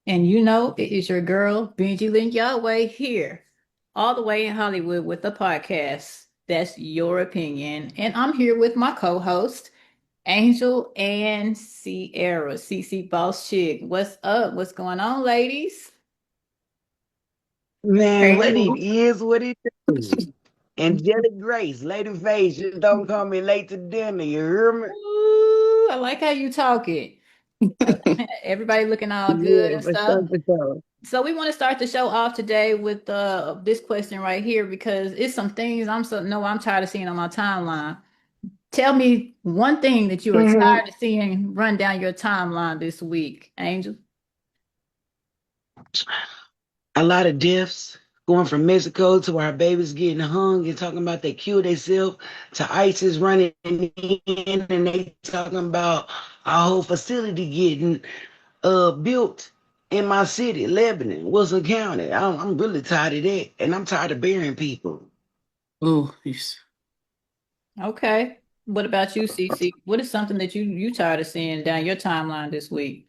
And you know, it is your girl, Benji LynnYahweh, here, all the way in Hollywood with the podcast. That's your opinion. And I'm here with my co host, Angel and Sierra, CiCi Boss Chick. What's up? What's going on, ladies? Man, Hey, what it is, what it is. Angelic Grace, Lady Face, just don't call me late to dinner, you hear me? Ooh, I like how you talk it. Everybody looking all good Yeah, and for stuff. sure, for sure. So we want to start the show off today with this question right here because it's some things I'm tired of seeing on my timeline. Tell me one thing that you are hmm tired of seeing run down your timeline this week, Angel. A lot of deaths going from Mexico to our babies getting hung and talking about they killed themselves to ISIS running in and they talking about our whole facility getting built in my city, Lebanon, Wilson County. I'm really tired of that. And I'm tired of burying people. ooh, Okay. What about you, CC? What is something that you tired of seeing down your timeline this week?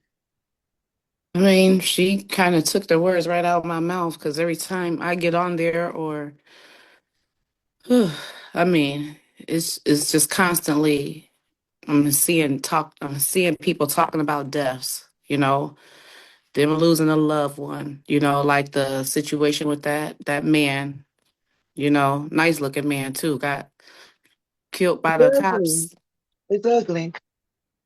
I mean, she kind of took the words right out of my mouth because every time I get on there, or I mean, it's just constantly I'm seeing people talking about deaths. Them losing a loved one. Like the situation with that man. Nice looking man too, got killed by It's the ugly. cops. It's ugly.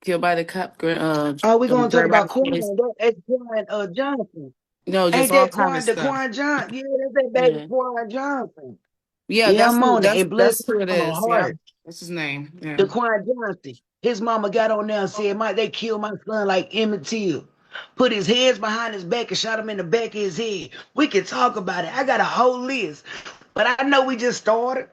Killed by the cop. Oh, we're Them gonna talk about Grandma's Quan. kids. That's Quan Johnson. Just Ain't all that kind of Quan the stuff. Quan Johnson? Yeah, that's that baby Yeah. Quan Johnson. Yeah, Yeah, that's I'm who on it. that's And bless that's who it my is. Yeah. heart. That's his name. Yeah. The Quan Johnson. His mama got on there and said, they killed my son like Emmett Till. Put his hands behind his back and shot him in the back of his head. We can talk about it. I got a whole list. But I know we just started.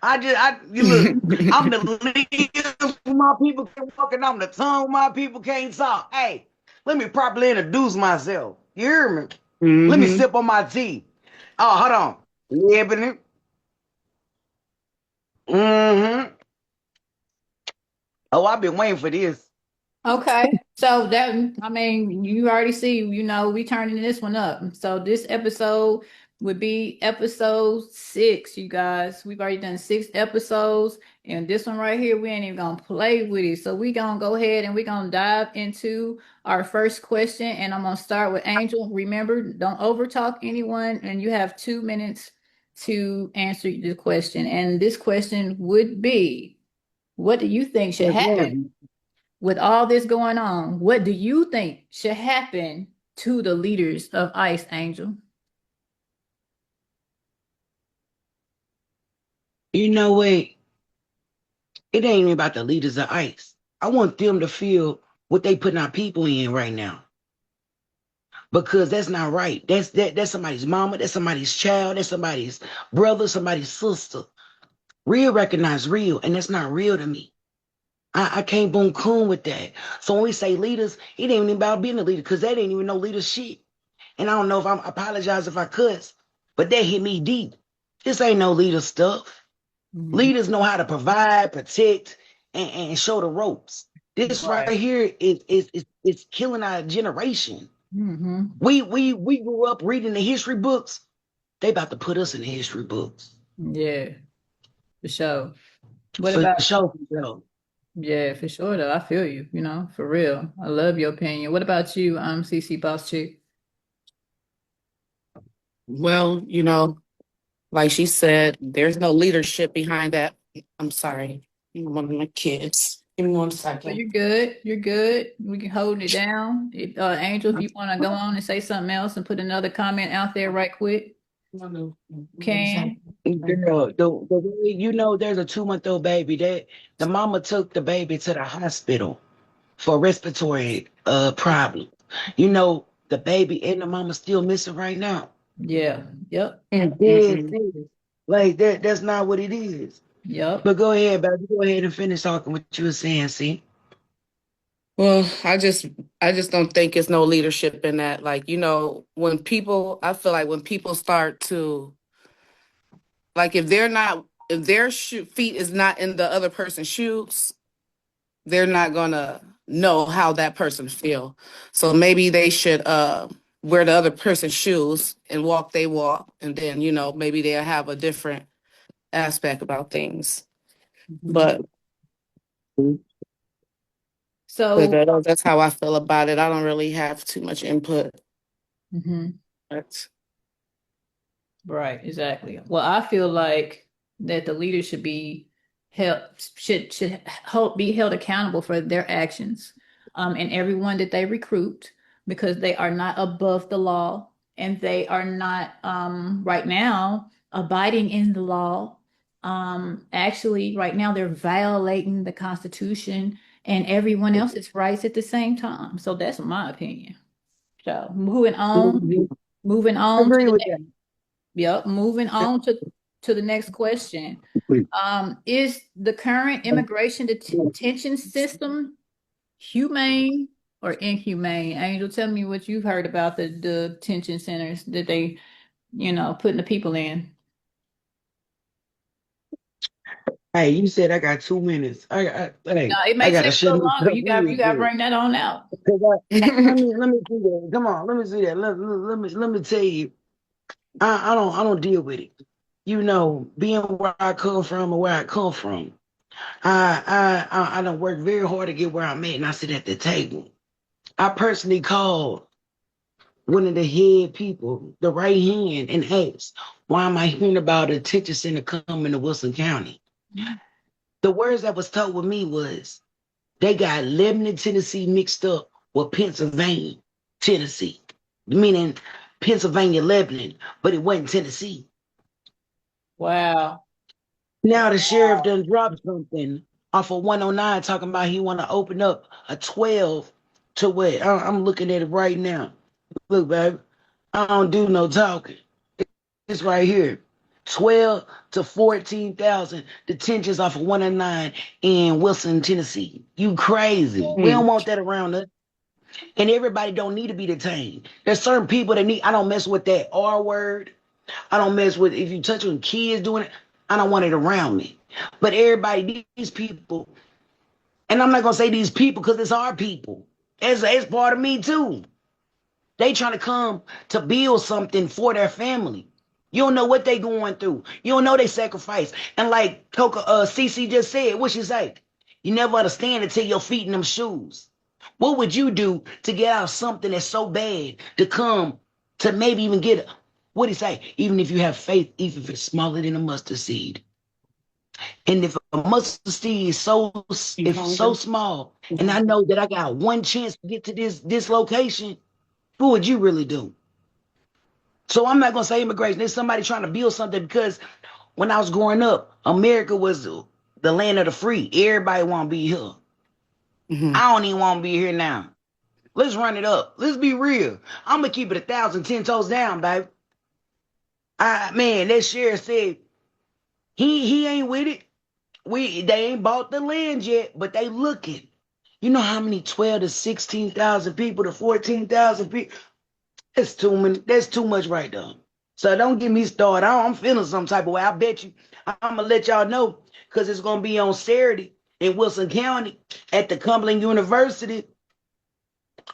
You look, I'm the leader where my people can walk and I'm the tongue where my people can't talk. Hey, let me properly introduce myself. You hear me? Let me hmm sip on my tea. Oh, hold on. Ebony. Mm-hmm. Oh, I've been waiting for this. Okay. So that I mean, you already see, we turning this one up. So this episode would be episode 6, you guys. We've already done 6 episodes, and this one right here, we ain't even gonna play with it. So we gonna go ahead and we gonna dive into our first question, and I'm gonna start with Angel. Remember, don't overtalk anyone, and you have 2 minutes to answer the question. And this question would be, what do you think should Yes, happen? ma'am. With all this going on, what do you think should happen to the leaders of ICE, Angel? You know what? It ain't even about the leaders of ICE. I want them to feel what they putting our people in right now. Because that's not right. That's somebody's mama, that's somebody's child, that's somebody's brother, somebody's sister. Real recognize real, and that's not real to me. I can't boom coon with that. So when we say leaders, it ain't even about being a leader, because that ain't even no leadership. And I don't know if I apologize if I cuss, but that hit me deep. This ain't no leader stuff. Mhm. Leaders know how to provide, protect, and show the ropes. This right Right. here is killing our generation. Hmm. We grew up reading the history books. They about to put us in the history books. Yeah, for sure. What For about, sure, for sure. yeah, for sure though. I feel you, for real. I love your opinion. What about you, CC Boss Chick? Well, like she said, there's no leadership behind that. I'm sorry. One of my kids. Give me one Well, second. you're good. You're good. We can hold it down. Angel, if you want to go on and say something else and put another comment out there right quick, can. Girl, the way there's a 2-month-old baby that the mama took the baby to the hospital for respiratory problem. The baby and the mama still missing right now. Yeah. Yep. Dead serious. Like that's not what it is. Yep. But go ahead, baby. Go ahead and finish talking what you were saying, see? Well, I just don't think it's no leadership in that. Like, I feel like when people start to, like, if their feet is not in the other person's shoes, they're not gonna know how that person feel. So maybe they should wear the other person's shoes and walk they walk, and then maybe they'll have a different aspect about things. Mhm. But So, that's how I feel about it. I don't really have too much input. mhm. But Right, exactly. Well, I feel like that the leaders should be held be held accountable for their actions, and everyone that they recruit, because they are not above the law and they are not right now abiding in the law. Actually, right now they're violating the Constitution and everyone else's rights at the same time. So that's my opinion. So moving I on to agree the with that. Yep. Moving on to the next question. Is the current immigration detention system humane or inhumane? Angel, tell me what you've heard about the detention centers that they, putting the people in. Hey, you said I got 2 minutes. Now, it I may gotta take a shut little this longer. up You real got to quick. bring that on out. 'Cause let me see that. Come on, let me see that. Let me tell you. I don't deal with it. Being where I come from and where I come from, I don't work very hard to get where I'm at, and I sit at the table. I personally called one of the head people, the right hand, and asked, "Why am I hearing about a detention center coming to Wilson County?" The words that was told with me was, they got Lebanon, Tennessee mixed up with Pennsylvania, Tennessee, meaning Pennsylvania, Lebanon, but it wasn't Tennessee. Wow. Now the sheriff done dropped something off of 109 talking about he want to open up a 12 to what? I'm looking at it right now. Look, baby, I don't do no talking. It's right here. 12 to 14,000 detentions off of 109 in Wilson, Tennessee. You crazy. We don't want that around us. And everybody don't need to be detained. There's certain people that need, I don't mess with that R word. I don't mess with, if you touch on kids doing it, I don't want it around me. But everybody, these people, and I'm not gonna say these people because it's our people. It's part of me too. They trying to come to build something for their family. You don't know what they going through. You don't know they sacrifice. And like CiCi just said, what she say? You never understand until your feet in them shoes. What would you do to get out of something that's so bad to come to maybe even get what he say? Even if you have faith, even if it's smaller than a mustard seed. And if a mustard seed is if so small, and I know that I got one chance to get to this location, what would you really do? So I'm not gonna say immigration. There's somebody trying to build something because when I was growing up, America was the land of the free. Everybody want to be here. Mhm. I don't even want to be here now. Let's run it up. Let's be real. I'm gonna keep it 1,000, 10 toes down, baby. Man, that sheriff said he ain't with it. They ain't bought the land yet, but they looking. You know how many 12 to 16,000 people to 14,000 people? That's too many. That's too much right there. So don't get me started. I'm feeling some type of way. I bet you. I'm gonna let y'all know because it's gonna be on Saturday in Wilson County at the Cumberland University.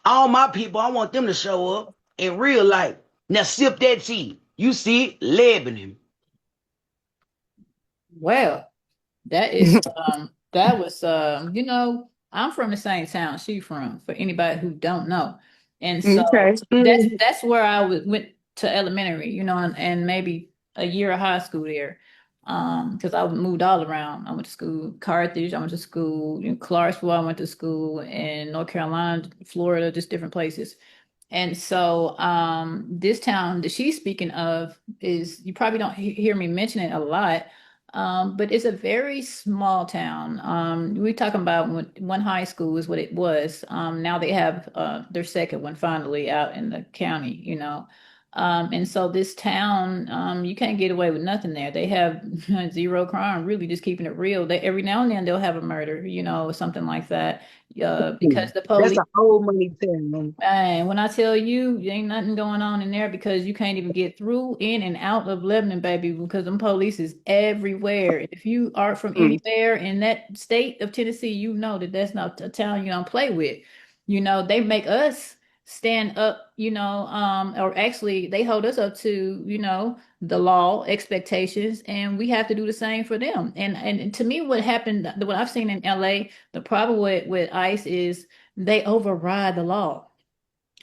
All my people, I want them to show up in real life. Now sip that tea. You see it, Lebanon. Well, that was I'm from the same town she from, for anybody who don't know. And so Okay. Mm. that's where went to elementary, and maybe a year of high school there. Because I moved all around. I went to school, Carthage, I went to school in Clarksville, I went to school in North Carolina, Florida, just different places. And so this town that she's speaking of is, you probably don't hear me mention it a lot, but it's a very small town. We're talking about one high school is what it was. Now they have their second one finally out in the county. And so this town, you can't get away with nothing there. They have zero crime, really just keeping it real. They every now and then they'll have a murder, or something like that. Because the That's police. a whole money town. And when I tell you, there ain't nothing going on in there because you can't even get through in and out of Lebanon, baby, because them police is everywhere. If you are from Mm. anywhere in that state of Tennessee, you know that that's not a town you don't play with. They make us stand up, or actually they hold us up to, the law expectations, and we have to do the same for them. And to me, what happened, what I've seen in LA, the problem with ICE is they override the law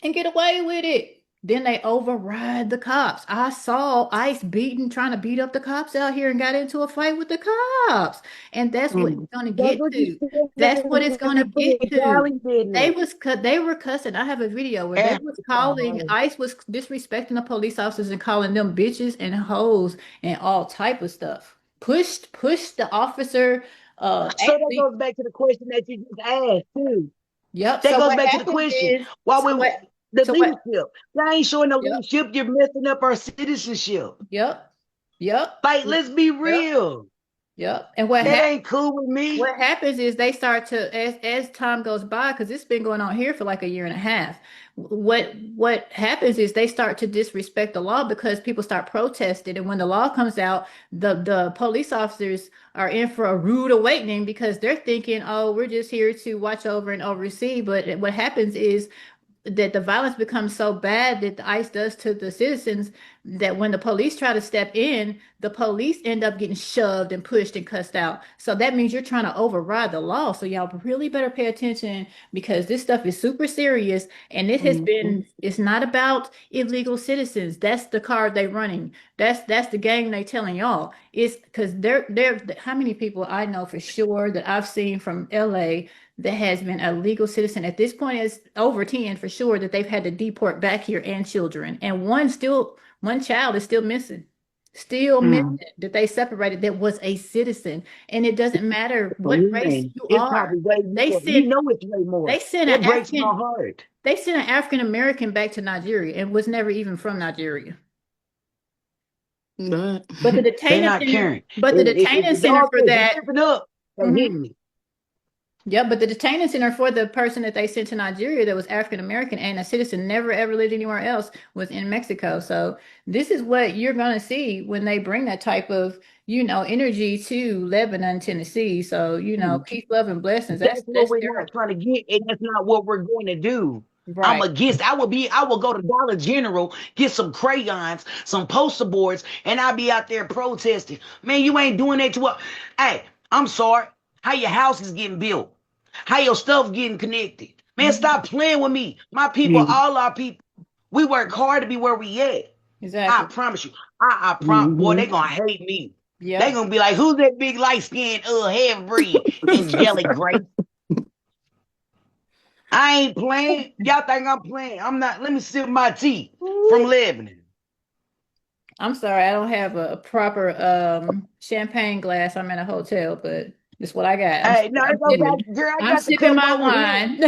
and get away with it. Then they override the cops. I saw ICE trying to beat up the cops out here and got into a fight with the cops. And that's what it's Mm. going to That's get what you to. That's what it's said going to for get to. Cali, didn't They it? was they were cussing. I have a video where they was calling, Africa. ICE was disrespecting the police officers and calling them bitches and hoes and all type of stuff. Pushed the officer, So that actually. goes back to the question that you just asked too. Yep. That So goes what back to the happens question. is, Why so we what the so what leadership? Y'all ain't showing no yep, leadership. You're messing up our citizenship. yep, yep, Like, let's be yep, real. yep. And what That happens ain't cool with me. what happens is they start to, as time goes by, because it's been going on here for like a year and a half. What happens is they start to disrespect the law because people start protesting, and when the law comes out, the police officers are in for a rude awakening because they're thinking, oh, we're just here to watch over and oversee. But what happens is that the violence becomes so bad that the ICE does to the citizens that when the police try to step in, the police end up getting shoved and pushed and cussed out. So that means you're trying to override the law. So y'all really better pay attention because this stuff is super serious, and Mhm. it's not about illegal citizens. That's the card they running. That's the game they telling y'all. It's because they're how many people I know for sure that I've seen from LA that has been a legal citizen at this point is over 10 for sure that they've had to deport back here, and children. And one child is still missing. Still missing, Mm. that they separated, that was a citizen. And it doesn't matter what race Man, you it's are. probably way They more. We sent know it's way more. they sent an That breaks my African heart. they sent an African American back to Nigeria and was never even from Nigeria. But But the They detainment not center, caring. but the If detainment the center dog for is that. zipping up, they Mhm. hitting me. Yeah, but the detainment center for the person that they sent to Nigeria that was African American and a citizen, never ever lived anywhere else, was in Mexico. So this is what you're gonna see when they bring that type of, energy to Lebanon, Tennessee. So, peace, love, and blessings. That's what That's we're their not trying to get, and that's not what we're going to do. I'm right. against. I will go to Dollar General, get some crayons, some poster boards, and I'll be out there protesting. Man, you ain't doing that to what? Hey, I'm sorry. How your house is getting built? How your stuff getting connected? Man, Mhm. stop playing with me. My people, mm. all our people. We work hard to be where we at. I Exactly. promise you. Boy, they Mhm. gonna hate me. They Yep. gonna be like, who's that big light skinned half breed angelic grace? I ain't playing. Y'all think I'm playing? I'm not. Let me sip my tea from Ooh. Lebanon. I'm sorry, I don't have a proper champagne glass. I'm in a hotel, but it's what I got. Hey, no, it's okay, girl. I I'm got the sipping cup my over here. wine.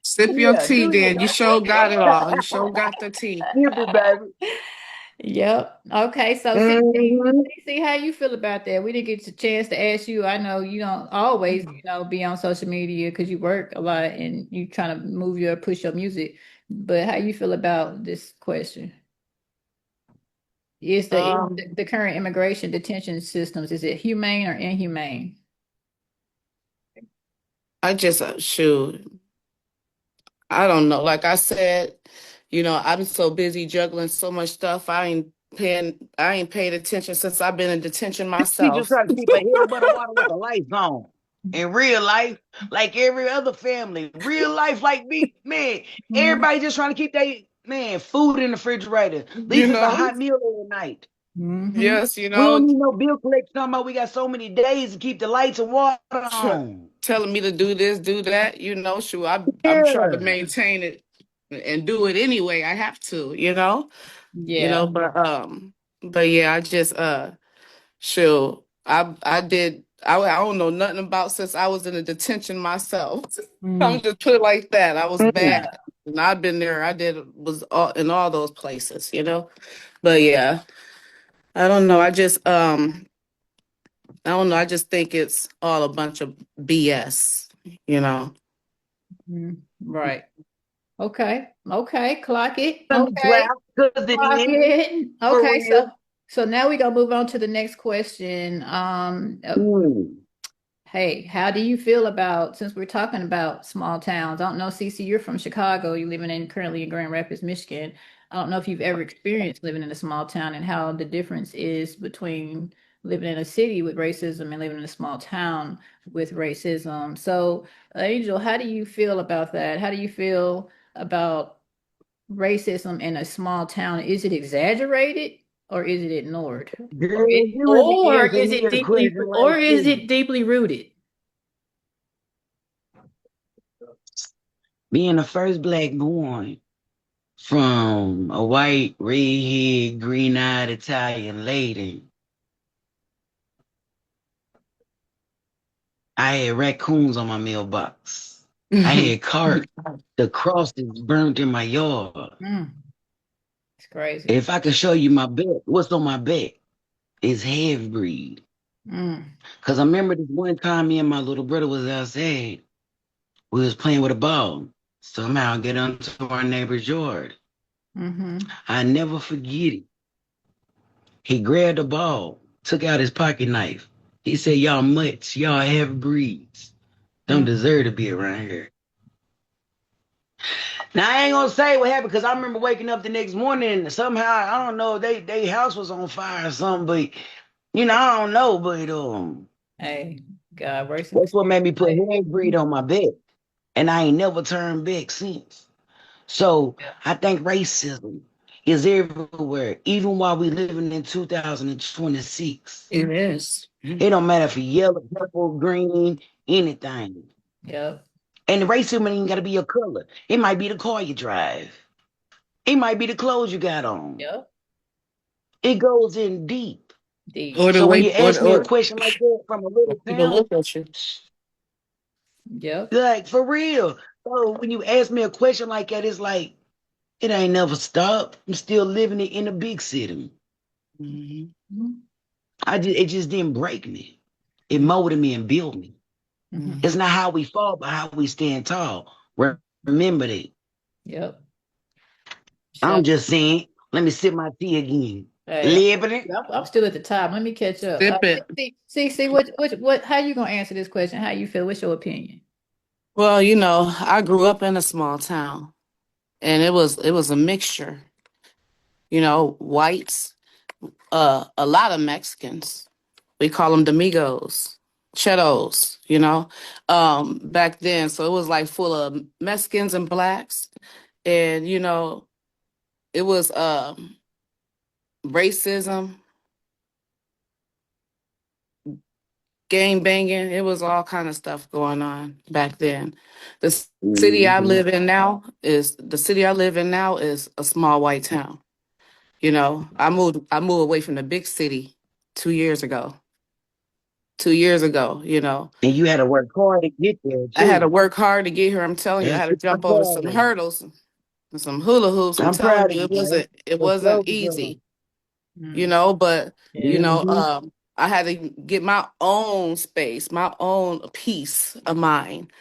Sip your Yeah, tea, do then. You sure got it all. You sure that. got the tea. Sip it, baby. Yep. Okay. So, Mm-hmm. see how you feel about that. We didn't get a chance to ask you. I know you don't always, be on social media because you work a lot and you trying to push your music. But how you feel about this question? Is Um, the current immigration detention systems, is it humane or inhumane? I just shoot. I don't know. Like I said, I'm so busy juggling so much stuff. I ain't paid attention since I've been in detention She just myself. trying to keep her head above the water with the lights on. In real life, like every other family, real life, like me, man, Mhm. everybody just trying to keep their man food in the refrigerator. At You least it's a know? hot meal every night. Mhm. Yes, We don't need no bill collector talking about we got so many days to keep the lights and water tr- on. telling me to do this, do that, sure. I'm trying to Yeah. maintain it and do it anyway. I have to, Yeah. but yeah, I just sure. I don't know nothing about since I was in a detention myself. Mm. I'm just put it like that. I was Mm. bad. And I've been there. Was all in all those places. But yeah, I don't know. I don't know. I just think it's all a bunch of BS, you know. Mm. Right. Okay. Okay. Clock it. Okay. Thunderclap, because it Clock is it. for Okay. So real. so now we gonna move on to the next question. Mm. Hey, how do you feel about, since we're talking about small towns? I don't know, CiCi, you're from Chicago. You're living in currently in Grand Rapids, Michigan. I don't know if you've ever experienced living in a small town and how the difference is between living in a city with racism and living in a small town with racism. So, Angel, how do you feel about that? How do you feel about racism in a small town? Is it exaggerated or is it ignored? Girl, you let me answer me a question like Or is this. it deeply rooted? Being the first black born from a white, redhead, green-eyed Italian lady, I had raccoons on my mailbox. I had carts. The crosses burnt in my yard. Mm, it's crazy. If I could show you my back, what's on my back is half breed. Mm, Cause I remember this one time me and my little brother was outside. We was playing with a ball. Somehow get onto our neighbor's yard. mm-hmm, I never forget it. He grabbed the ball, took out his pocket knife. He said, "Y'all mutts, y'all half breeds. Don't mm, deserve to be around here." Now I ain't gonna say what happened because I remember waking up the next morning and somehow I don't know they house was on fire or something, but I don't know, but hey, God, racism that's is what made me put like, half breed on my back, and I ain't never turned back since. So yeah, I think racism is everywhere, even while we living in 2026. It is. It don't matter if you're yellow, purple, green, anything. yep, And the racism ain't gotta be your color. It might be the car you drive. It might be the clothes you got on. yep, It goes in deep. deep, Or the So when way, you ask me a question like that from a little people town, look at you. yep, like for real. So when you ask me a question like that, it's like it ain't never stopped. I'm still living it in a big city. Mhm. mm-hmm, It just didn't break me. It mm-hmm, molded me and built me. mm-hmm, It's not how we fall, but how we stand tall. Remember that. yep. I'm So, just saying, let me sip my tea again. hey, Living it. I'm still at the top. Let me catch up. Sip it. See, how you gonna answer this question? How you feel? What's your opinion? Well, I grew up in a small town, and it was a mixture. Whites, a lot of Mexicans. We call them Domingos, Chetos. Back then, so it was like full of Mexicans and blacks, and it was racism, gang banging. It was all kind of stuff going on back then. The city I Mhm. live in now is a small white town. I moved away from the big city 2 years ago. 2 years ago, And you had to work hard to get there I had to too. work hard to get here. I'm telling you, I That's had to I'm jump over proud some of you. hurdles and some hula hoops. I'm I'm telling proud of you, you, it man. wasn't it For wasn't sure, for sure. easy. Mm, But yeah, Hmm. I had to get my own space, my own peace of mind.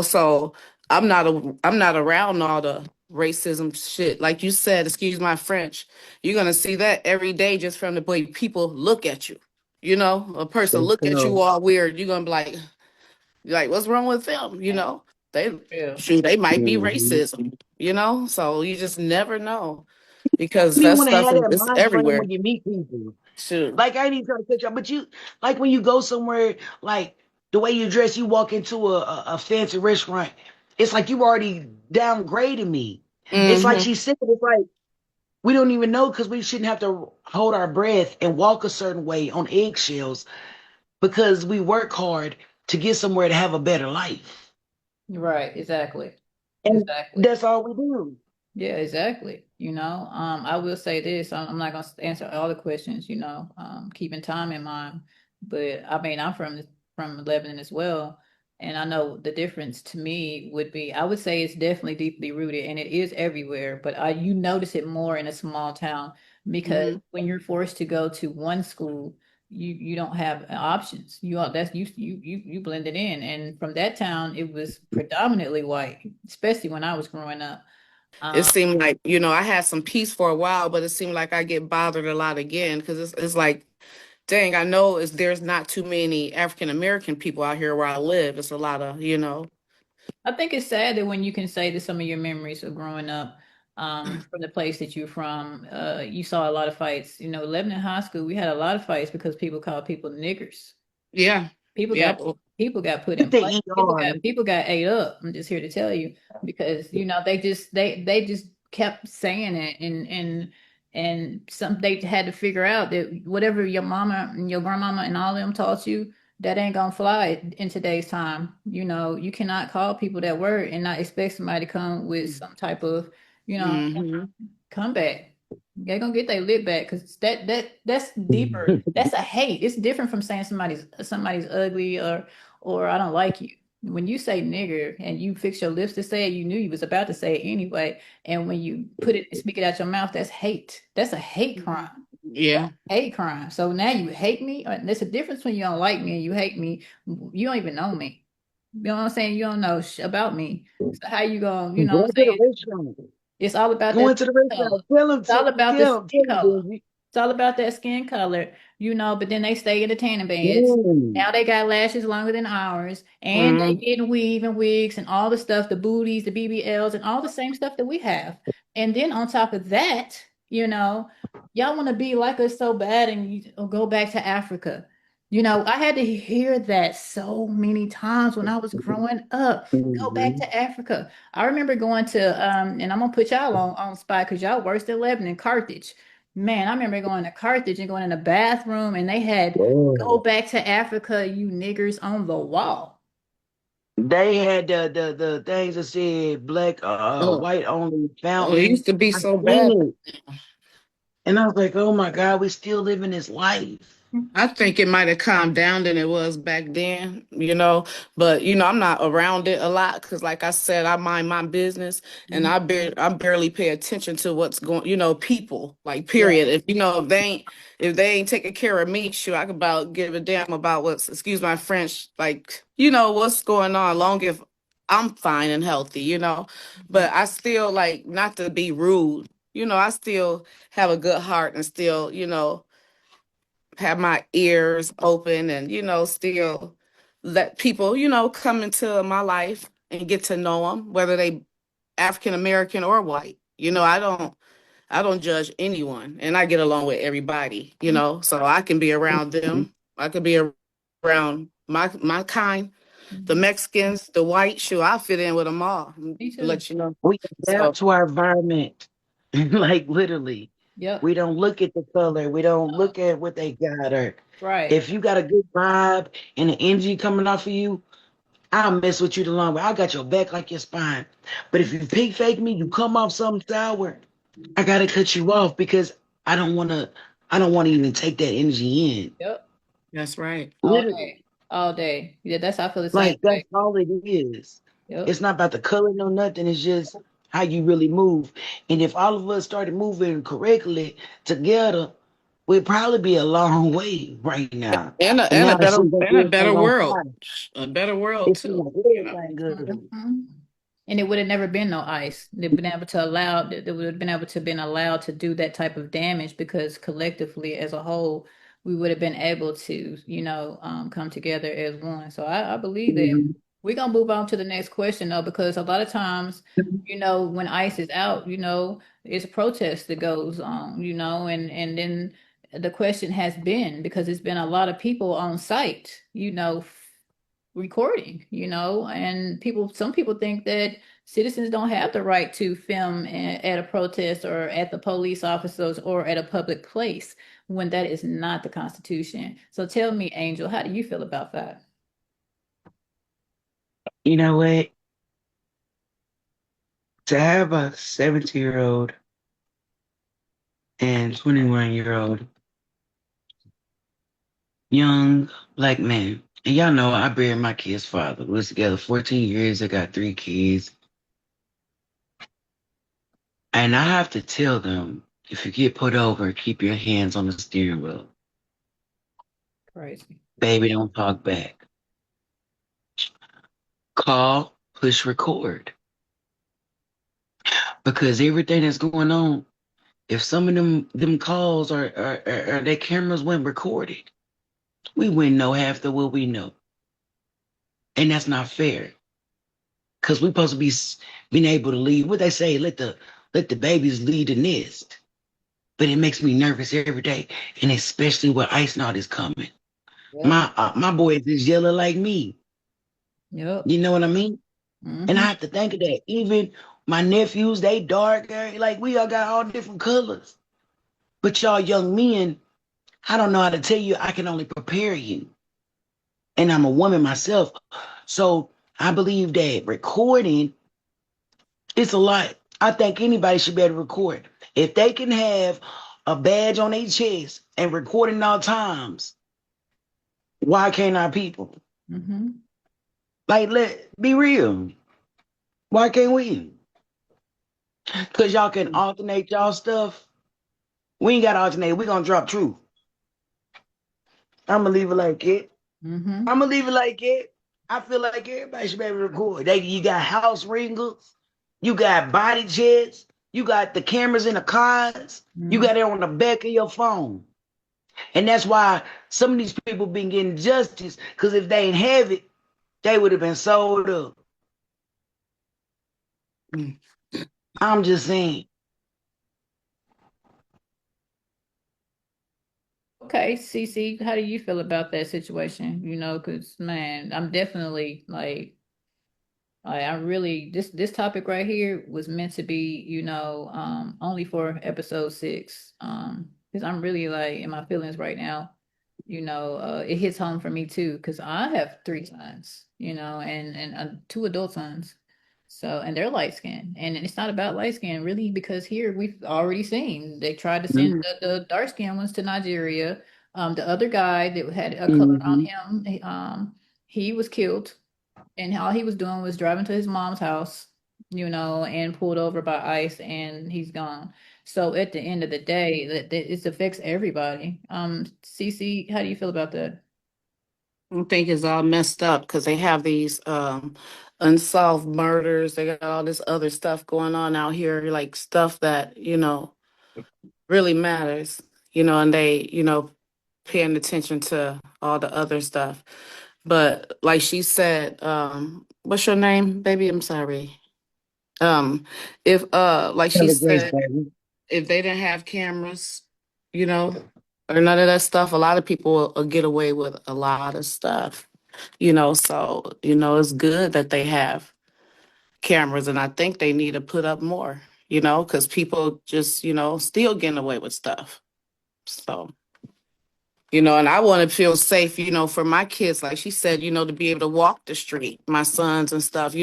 So I'm not around all the racism shit. Like you said, excuse my French, you're gonna see that every day just from the way people look at you. A person For look at sure. you all weird, you're gonna be like, what's wrong with them? They yeah. shoot, they might be Hmm. racism, so you just never know because You that want to stuff have that is mind frame everywhere. when you meet people. Shoot. Like I ain't even trying to catch up, but you like when you go somewhere, like the way you dress, you walk into a fancy restaurant. It's like you already downgraded me. It's like Mm-hmm. she said, it's like we don't even know because we shouldn't have to hold our breath and walk a certain way on eggshells because we work hard to get somewhere to have a better life. Right, exactly. And Exactly. that's all we do. Yeah, exactly. I will say this. I'm not going to answer all the questions, keeping time in mind. But I mean, I'm from Lebanon as well, and I know the difference to me would be, I would say it's definitely deeply rooted, and it is everywhere. But you notice it more in a small town because Mm-hmm. when you're forced to go to one school, you don't have options. You blended in, and from that town, it was predominantly white, especially when I was growing up. It Um, seemed like, I had some peace for a while, but it seemed like I get bothered a lot again because it's like dang, I know there's not too many African American people out here where I live. It's a lot of, I think it's sad that when you can say that some of your memories of growing up from the place that you're from, you saw a lot of fights. You know, living in high school, we had a lot of fights because people called people niggers. yeah, People yeah. got people got put Get in the place. ER. People got ate up. I'm just here to tell you because you know they just kept saying it and some they had to figure out that whatever your mama and your grandmama and all them taught you that ain't gonna fly in today's time. You know you cannot call people that word and not expect somebody to come with some type of you know Hmm. come back. They're gonna get their lip back because that's deeper. That's a hate. It's different from saying somebody's ugly or I don't like you. When you say nigger and you fix your lips to say it, you knew you was about to say it anyway. And when you put it and speak it out your mouth, that's hate. That's a hate crime. Yeah. Hate crime. So now you hate me. There's a difference when you don't like me and you hate me. You don't even know me. You know what I'm saying? You don't know about me. So how you gonna, you know what Go I'm to the saying? restaurant. It's all about Go that into the skin color. restaurant. Tell him, It's all about the skin tell him, color. Benji. It's all about that skin color, you know, but then they stay in the tanning beds. Mm. Now they got lashes longer than ours, and they Mm-hmm. getting weave and wigs and all the stuff, the booties, the BBLs, and all the same stuff that we have. And then on top of that, you know, y'all want to be like us so bad and you go back to Africa. You know, I had to hear that so many times when I was growing up. Go back Mhm. to Africa. I remember going to and I'm gonna put y'all on spot because y'all worse than Lebanon, Carthage. Man, I remember going to Carthage and going in the bathroom and they had go Boy. back to Africa, you niggers on the wall. They had the things that said black Oh, white only oh, it fountain. used to be I so seen bad. it. And I was like, oh my God, we still living this life. I think it might have calmed down than it was back then, but I'm not around it a lot because, like I said, I mind my business and Mhm. I barely pay attention to what's going, people, like Yeah, period. If they ain't taking care of me, sure, I could about give a damn about what's, excuse my French, like what's going on. Long if I'm fine and healthy, Mhm. but I still like not to be rude, I still have a good heart and still, have my ears open and still let people come into my life and get to know them whether they African American or white. I don't judge anyone and I get along with everybody, so I can be around them. I could be around my kind, the Mhm. Mexicans, the white. Sure, I fit in with them all. Me too. Let you know. We adapt So to our environment. Like literally. Yep. We don't look at the color. We don't look at what they got. Or Right. if you got a good vibe and the energy coming off of you, I'll mess with you the long way. I got your back like your spine. But if you pig fake me, you come off something sour, I gotta cut you off because I don't wanna I don't wanna even take that energy in. Yep. that's right. All Literally. day. All day. Yeah, that's I feel the same Like that's way. all it is. Yep. It's not about the color, no nothing. It's just how you really move. And if all of us started moving correctly together, we'd probably be a long way right now. And a, And and a now it better seems like and a better everything on world. fire. A better world It seems too. like everything good. Mhm. And it would have never been no ice. They've been able to allow, they would have been able to been allowed to do that type of damage because collectively as a whole, we would have been able to, come together as one. So I believe that Mhm. we're gonna move on to the next question though, because a lot of times, when ICE is out, it's a protest that goes on, and then the question has been because it's been a lot of people on site, recording, and some people think that citizens don't have the right to film at a protest or at the police officers or at a public place when that is not the Constitution. So tell me, Angel, how do you feel about that? You know what? To have a 70-year-old and 21-year-old young black man, and y'all know I buried my kid's father. We was together 14 years. I got 3 kids. And I have to tell them, if you get put over, keep your hands on the steering wheel. Crazy. Baby, don't talk back. Call, push record. Because everything that's going on, if some of them calls or their cameras weren't recorded, we wouldn't know half the what we know. And that's not fair. Cause we supposed to be being able to lead. What they say, let the babies lead the nest. But it makes me nervous every day, and especially when ice knot is coming. Yep. My boys is yellow like me. Yep. You know what I mean? And I Mm-hmm. have to think of that. Even my nephews, they dark, like we all got all different colors. But y'all young men, I don't know how to tell you. I can only prepare you. And I'm a woman myself. So I believe that recording is a lot. I think anybody should be able to record. If they can have a badge on their chest and recording all times, why can't our people? Mm-hmm. Like, let be real. Why can't we? Because y'all can alternate y'all stuff. We ain't got to alternate. We gonna drop truth. I'm gonna leave it like it. Mm-hmm. I'm gonna leave it like it. I feel like everybody should be able to record. You got house ringers, you got body checks, you got the cameras in the cars, you Mm-hmm. got it on the back of your phone. And that's why some of these people been getting justice, because if they ain't have it, they would have been sold up. Mm. I'm just saying. Okay, CiCi, how do you feel about that situation? Because man, I'm definitely I really this topic right here was meant to be, only for episode 6. Because I'm really like in my feelings right now. It hits home for me too, because I have 3 sons, and 2 adult sons. So, and they're light skinned. And it's not about light skin really, because here we've already seen they tried to send Mhm. the dark skinned ones to Nigeria. The other guy that had a color on Mhm. him, he was killed, and all he was doing was driving to his mom's house, and pulled over by ICE, and he's gone. So at the end of the day, that it affects everybody. CC, how do you feel about that? I think it's all messed up because they have these unsolved murders. They got all this other stuff going on out here, like stuff that, really matters, and they, paying attention to all the other stuff. But like she said, what's your name, baby? I'm sorry. Um, if like she Have a grace, said, baby. if they didn't have cameras, you know, or none of that stuff, a lot of people will get away with a lot of stuff, so it's good that they have cameras, and I think they need to put up more, because people just, still getting away with stuff. So, and I want to feel safe, for my kids, like she said, to be able to walk the street, my sons and stuff.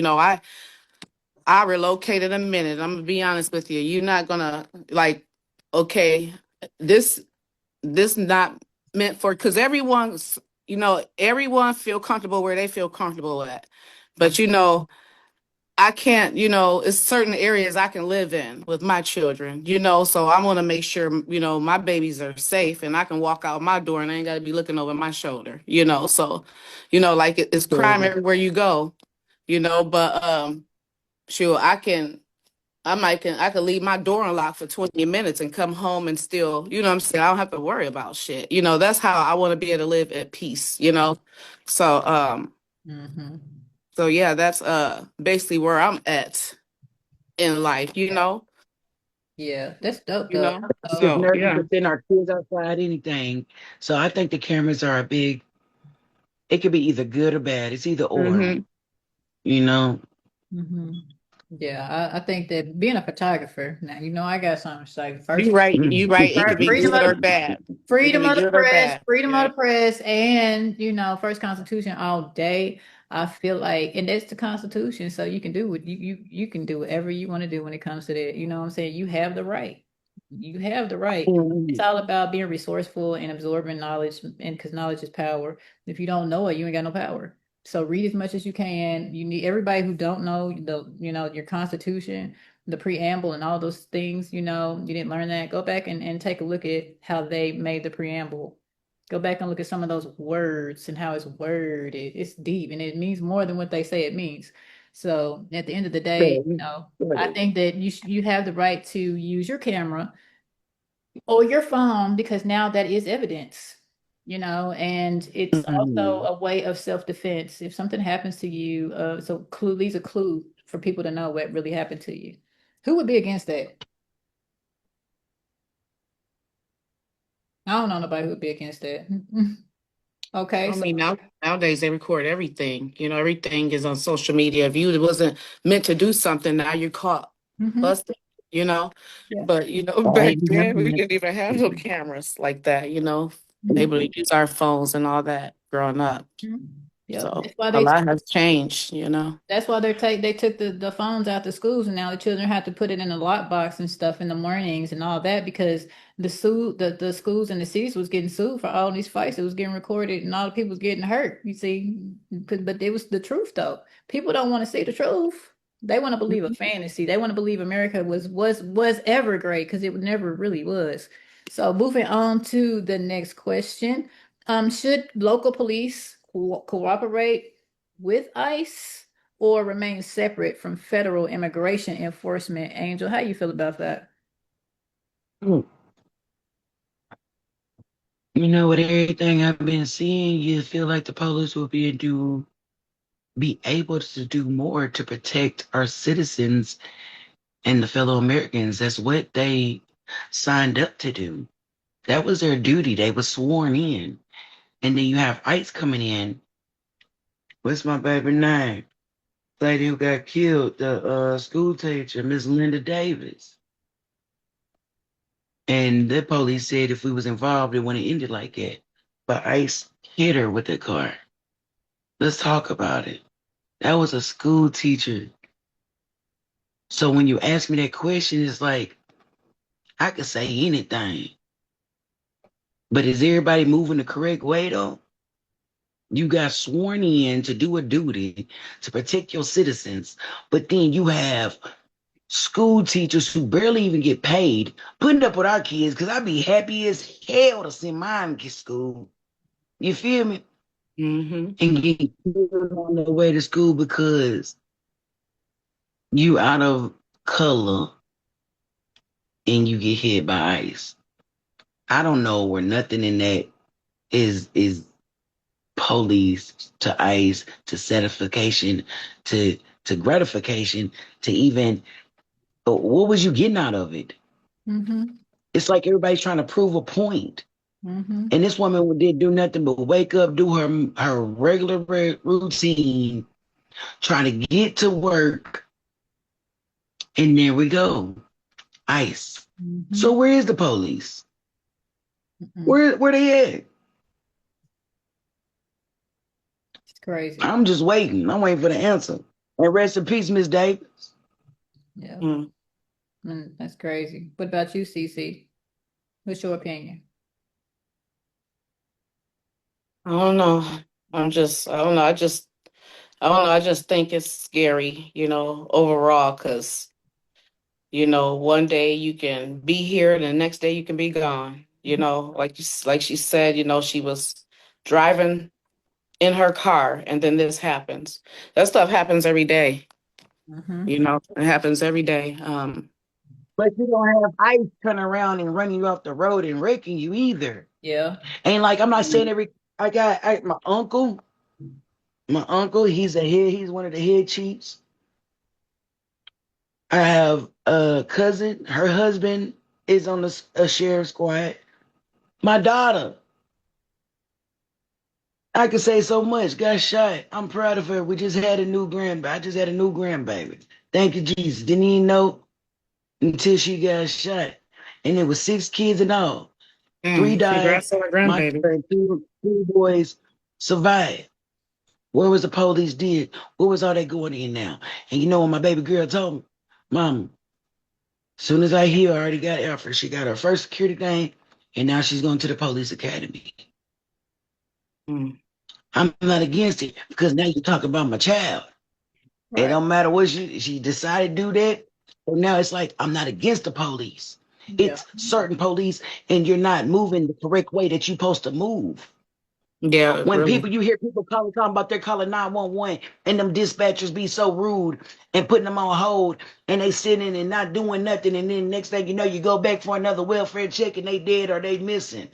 I relocated a minute. I'm gonna be honest with you. You're not gonna like, okay, this this not meant for, because everyone feel comfortable where they feel comfortable at. But I can't, it's certain areas I can live in with my children, so I want to make sure, my babies are safe and I can walk out my door and I ain't got to be looking over my shoulder, so, like it's crime So, everywhere you go, but, sure, I could leave my door unlocked for 20 minutes and come home and still, what I'm saying? I don't have to worry about shit. That's how I want to be able to live at peace, So, Mm-hmm. so yeah, that's basically where I'm at in life, Yeah, that's dope though. I'm just So nervous yeah. to send our kids outside anything. So I think the cameras are a big, it could be either good or bad. It's either or, Mm-hmm. you know. Mm-hmm. Yeah, I think that being a photographer, now I got something to say. You First, right, you right. It could be freedom good of or the bad. It could be good or bad. freedom of Yeah. the press, and first Constitution all day. I feel like, and that's the Constitution, so you can do what you can do whatever you want to do when it comes to that. You know what I'm saying? You have the right. You have the right. It's Mhm. all about being resourceful and absorbing knowledge, and because knowledge is power. If you don't know it, you ain't got no power. So read as much as you can. You need everybody who don't know your Constitution, the preamble, and all those things. You didn't learn that. Go back and take a look at how they made the preamble. Go back and look at some of those words and how it's worded. It's deep and it means more than what they say it means. So at the end of the day, So, I think that you have the right to use your camera or your phone, because now that is evidence, and it's also Mm. a way of self-defense. If something happens to you, so clue leaves a clue for people to know what really happened to you. Who would be against that? I don't know nobody who would be against that. Okay, I so mean, nowadays they record everything. Everything is on social media. If you wasn't meant to do something, now you're caught mhm, busted. You know, yeah. but back Right then we now, didn't even have no cameras like that. Able Mhm, to use our phones and all that growing up. mhm. Yep. So a lot has changed. That's why they took the phones out the schools, and now the children have to put it in a lockbox and stuff in the mornings and all that, because the schools and the cities was getting sued for all these fights. It was getting recorded and all the people was getting hurt. You see, but it was the truth though. People don't want to see the truth. They want to believe a fantasy. They want to believe America was ever great, because it never really was. So moving on to the next question. Should local police cooperate with ICE or remain separate from federal immigration enforcement? Angel, how you feel about that? with everything I've been seeing, you feel like the police will be able to do more to protect our citizens and the fellow Americans. That's what they signed up to do. That was their duty. They were sworn in. And then you have ICE coming in. What's my baby name? Lady who got killed, the school teacher, Miss Linda Davis. And the police said if we was involved, it wouldn't end it like that. But ICE hit her with the car. Let's talk about it. That was a school teacher. So when you ask me that question, it's like I could say anything. But is everybody moving the correct way though? You got sworn in to do a duty to protect your citizens, but then you have school teachers who barely even get paid putting up with our kids, because I'd be happy as hell to send mine to school. You feel me? Mm-hmm. And get killed on their way to school because you out of color and you get hit by ICE. I don't know where nothing in that is police to ICE to certification to gratification to even, what was you getting out of it? Mm-hmm. It's like everybody's trying to prove a point. Mm-hmm. And this woman didn't do nothing but wake up, do her regular routine, trying to get to work, and there we go, ICE. Mm-hmm. So where is the police? Mm-mm. Where they at? It's crazy. I'm just waiting. I'm waiting for the answer. And rest in peace, Miss Davis. Yeah, Mm. that's crazy. What about you, CiCi? What's your opinion? I don't know. I don't know. I don't know. I just think it's scary, overall, because, one day you can be here and the next day you can be gone. Like she said, she was driving in her car and then this happens. That stuff happens every day. Mm-hmm. It happens every day. But you don't have ICE turning around and running you off the road and wrecking you either. Yeah. And like, I'm not saying my uncle. My uncle, he's one of the head chiefs. I have a cousin, her husband is on a sheriff squad. My daughter, I could say so much, got shot. I'm proud of her. I just had a new grandbaby. Thank you, Jesus. Didn't even know until she got shot. And it was 6 kids in all. Three died. Congrats on the My grandbaby. two boys survived. Where was the police did? Where was all that going in now? And you know what my baby girl told me? Mom, as soon as I hear I already got effort, she got her first security thing, and now she's going to the police academy. Mm. I'm not against it because now you talk about my child. It Right. don't matter what she decided to do that. So now it's like I'm not against the police. Yeah. It's certain police, and you're not moving the correct way that you're supposed to move. Yeah, When really. you hear people talking about they're calling 911 and them dispatchers be so rude and putting them on hold and they sitting and not doing nothing. And then next thing you know, you go back for another welfare check and they dead or they missing.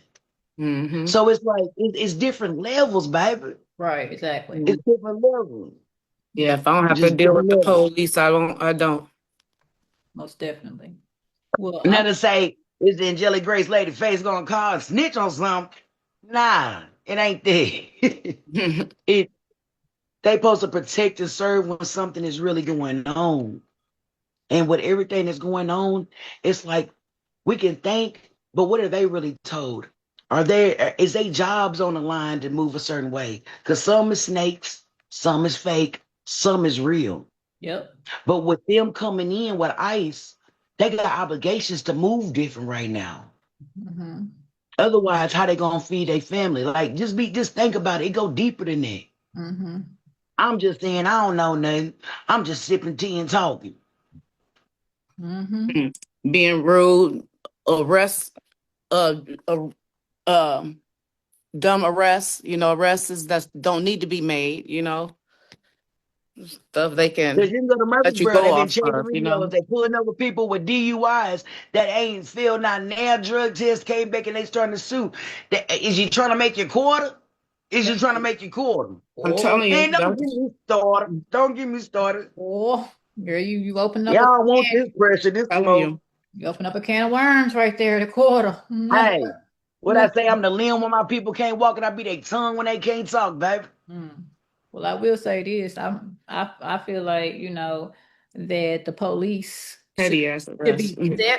Mm-hmm. So it's like, it's different levels, baby. Right, exactly. It's different levels. Yeah, if I don't have to Just deal different with the levels. police, I don't. Most definitely. Well, Now to say, is the angelic grace lady face gonna call and snitch on something? Nah, it ain't there. it They supposed to protect and serve when something is really going on. And with everything that's going on, it's like we can think, but what are they really told? Is they jobs on the line to move a certain way? Because some is snakes, some is fake, some is real. yep. But with them coming in with ICE, they got obligations to move different right now. Mm-hmm. Otherwise, how they gonna feed their family? Like, just think about it. It go deeper than that. Mm-hmm. I'm just saying, I don't know nothing. I'm just sipping tea and talking. Mm-hmm. Being rude, arrest, uh, uh, um, dumb arrests. Arrests that don't need to be made. Stuff they Because can you can go to let you Murfreesboro, go they've been off checking of. videos. They pulling over people with DUIs that ain't filled out now. Drug test came back and they starting to sue. Is you trying to make your quarter? Is you trying to make your quarter? I'm Oh, telling you, Man, don't get me started. Don't get me started. oh, girl, you open up a Y'all want can. this pressure, this telling smoke. you. You open up a can of worms right there, the quarter. Hey, what I say, I'm the limb when my people can't walk and I be their tongue when they can't talk, baby. Mm. Well, I will say this. I feel like, that the police Petty ass arrest.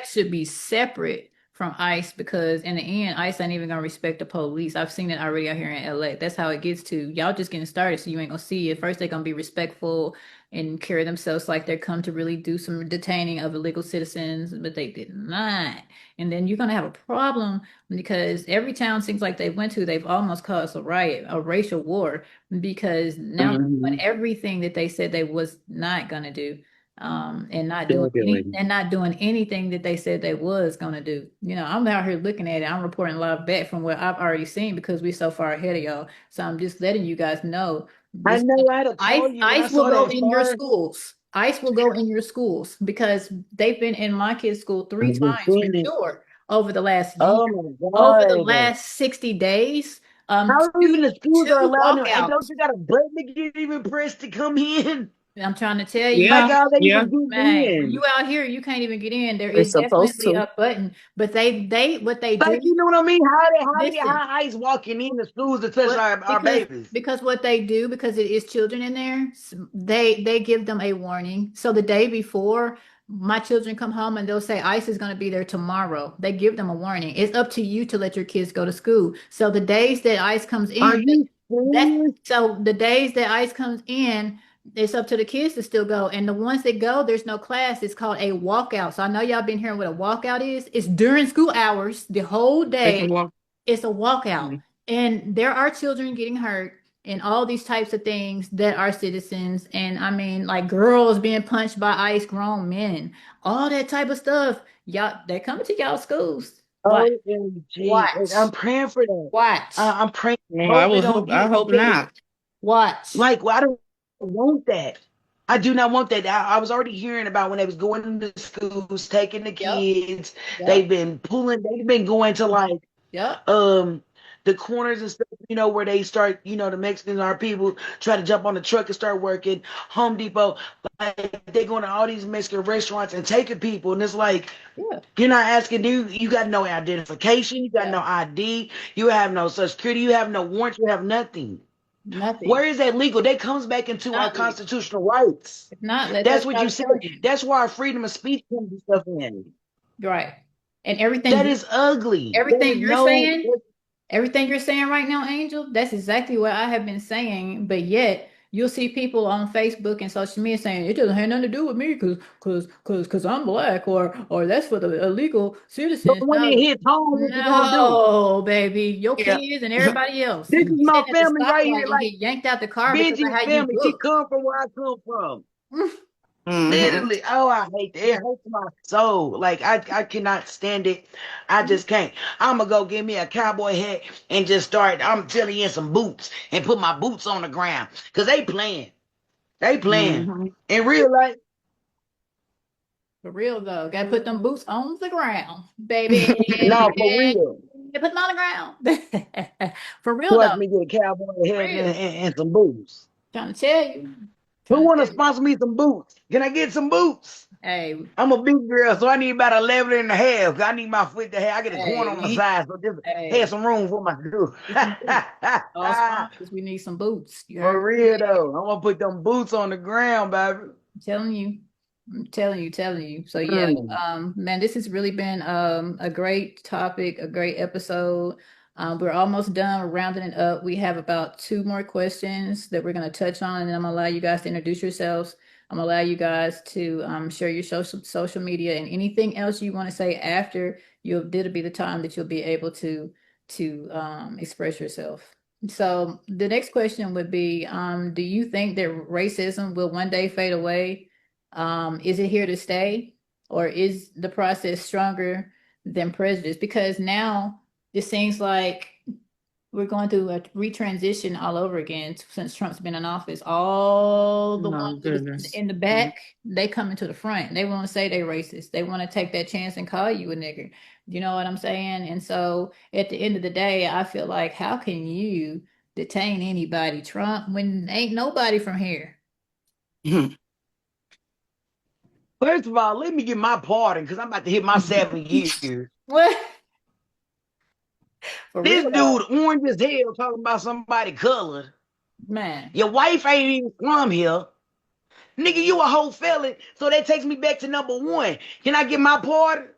should be separate from ICE, because in the end, ICE ain't even gonna respect the police. I've seen it already out here in LA. That's how it gets to. Y'all just getting started, so you ain't gonna see it. First, they're gonna be respectful and carry themselves like they're come to really do some detaining of illegal citizens, but they did not. And then you're gonna have a problem because every town seems like they went to, they've almost caused a riot, a racial war, because now they're doing Mm-hmm. everything that they said they was not gonna do, Definitely. and not doing anything that they said they was gonna do. I'm out here looking at it. I'm reporting live back from what I've already seen because we're so far ahead of y'all. So I'm just letting you guys know I this. know I had to ICE, call you when I ICE will saw go that in your fire. schools. ICE will go in your schools because they've been in my kids' school three I've been times for seeing it. sure over the last year, Oh my over the God. last 60 days. How even the schools are Two allowing them? And don't walkouts. you got a button to get even pressed to come in? I'm trying to tell you, Like Yeah, how they yeah. even get man, when you in? out here, you can't even get in. There They're is supposed definitely to. a button, but what they Like do, you know what I mean? listen, How ICE walking in the schools to touch what our babies? because what they do, because it is children in there, they give them a warning. So the day before, my children come home and they'll say ICE is going to be there tomorrow. They give them a warning. It's up to you to let your kids go to school. So the days that ICE comes Are in, you that's serious? so the days that ICE comes in, it's up to the kids to still go. And the ones that go, there's no class. It's called a walkout. So I know y'all been hearing what a walkout is. It's during school hours, the whole They can day. walk. It's a walkout. Mm. And there are children getting hurt and all these types of things that are citizens. And I mean, like girls being punched by ICE, grown men, all that type of stuff. Y'all, they're coming to y'all schools. Watch, OMG. I'm watch, praying for that. watch, I'm praying. Well, I Hope it would don't hope. I get hope because not. watch. like well, I don't want that. I do not want that. I was already hearing about when they was going into schools, taking the Yep, kids. yep, They've been going to like yep. um the corners and stuff, where they start, the Mexicans, our people try to jump on the truck and start working. Home Depot, like they going to all these Mexican restaurants and taking people, and it's like Yeah, you're not asking, dude. You got no identification, you got yeah. no ID, you have no social security, you have no warrant, you have nothing. Nothing. Where is that legal? That comes back into our Not legal. constitutional rights. If not, That's that's what what I you was said. telling you. That's why our freedom of speech comes and stuff in. Right. And everything That you is ugly. There everything is you're no. saying, everything you're saying right now, Angel, that's exactly what I have been saying. But yet you'll see people on Facebook and social media saying it doesn't have nothing to do with me because I'm black, or that's for the illegal But citizens. when it No, hits home, what you gonna do? no, baby, your Yeah. kids and everybody else. This You is be my sitting at the family right here. stoplight and Like get yanked out the car because of Benji's how you family. She look. come from where I come from. Literally, oh, I hate that. It hurts my soul. Like I cannot stand it. I just can't. I'm gonna go get me a cowboy hat and just start. I'm telling you, in some boots and put my boots on the ground because they playing. They playing Mm-hmm. in real life. For real though, gotta put them boots on the ground, baby. No, for real. Put them on the ground. For real Trust though, me, get a cowboy for hat real. and some boots. Trying to tell you. Who Trying to want to tell you. sponsor me some boots? Can I get some boots? Hey, I'm a big girl, so I need about 11 and a half. I need my foot to have. I get a corner on the hey, side, so just have hey. some room for my shoe. Need some boots. All sponsors, we need some boots. You heard For me? real though, I want to put them boots on the ground, baby. I'm telling you. I'm telling you. So yeah, Mm. man, this has really been a great topic, a great episode. We're almost done. We're rounding it up. We have about two more questions that we're going to touch on, and then I'm going to allow you guys to introduce yourselves. I'm going to allow you guys to share your social media and anything else you want to say after it'll be the time that you'll be able to express yourself. So the next question would be, do you think that racism will one day fade away? Is it here to stay, or is the process stronger than prejudice? Because now it seems like we're going through a retransition all over again since Trump's been in office. All the Oh ones that is goodness. in the back, they come into the front. They want to say they racist. They want to take that chance and call you a nigger. You know what I'm saying? And so at the end of the day, I feel like, how can you detain anybody, Trump, when ain't nobody from here? First of all, let me get my pardon because I'm about to hit my 7 years. What? For This real though, dude, orange as hell, talking about somebody colored. man. Your wife ain't even from here. Nigga, you a whole felon. So that takes me back to number one. Can I get my pardon?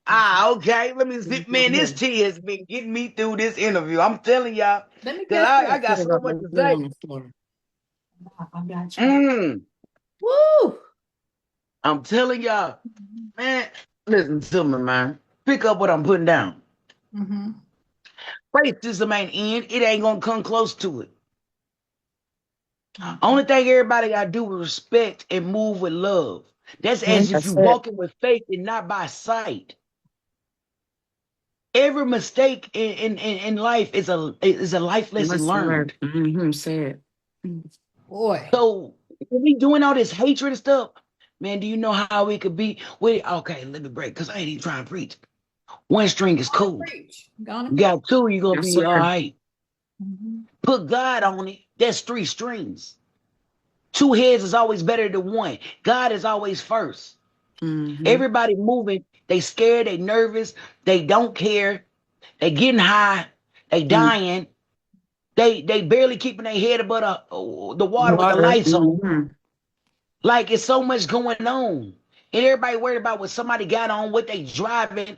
Ah, okay. Let me see. Man, this tea has been getting me through this interview. I'm telling y'all. Let me Because guess I this. got so much to say. On the floor. I got you. Mm, Woo! I'm telling y'all. Man, listen to me, man. Pick up what I'm putting down. Mm-hmm. Racism ain't end. It ain't going to come close to it. Mm-hmm. Only thing everybody got to do is respect and move with love. That's as if you That's it. walking with faith and not by sight. Every mistake in life is a life lesson Lesson learned. learned. Said. Boy. So when we doing all this hatred and stuff, man, do you know how we could be? Wait, okay, let me break because I ain't even trying to preach. One string is Gonna cool. preach. Gonna You preach. got two, you're gonna Yes, be all sir. right. Mm-hmm. Put God on it. That's three strings. Two heads is always better than one. God is always first. Mm-hmm. Everybody moving, they scared, they nervous, they don't care, they getting high, they dying, they barely keeping their head above the water with the Water. lights on. Like it's so much going on. And everybody worried about what somebody got on, what they driving,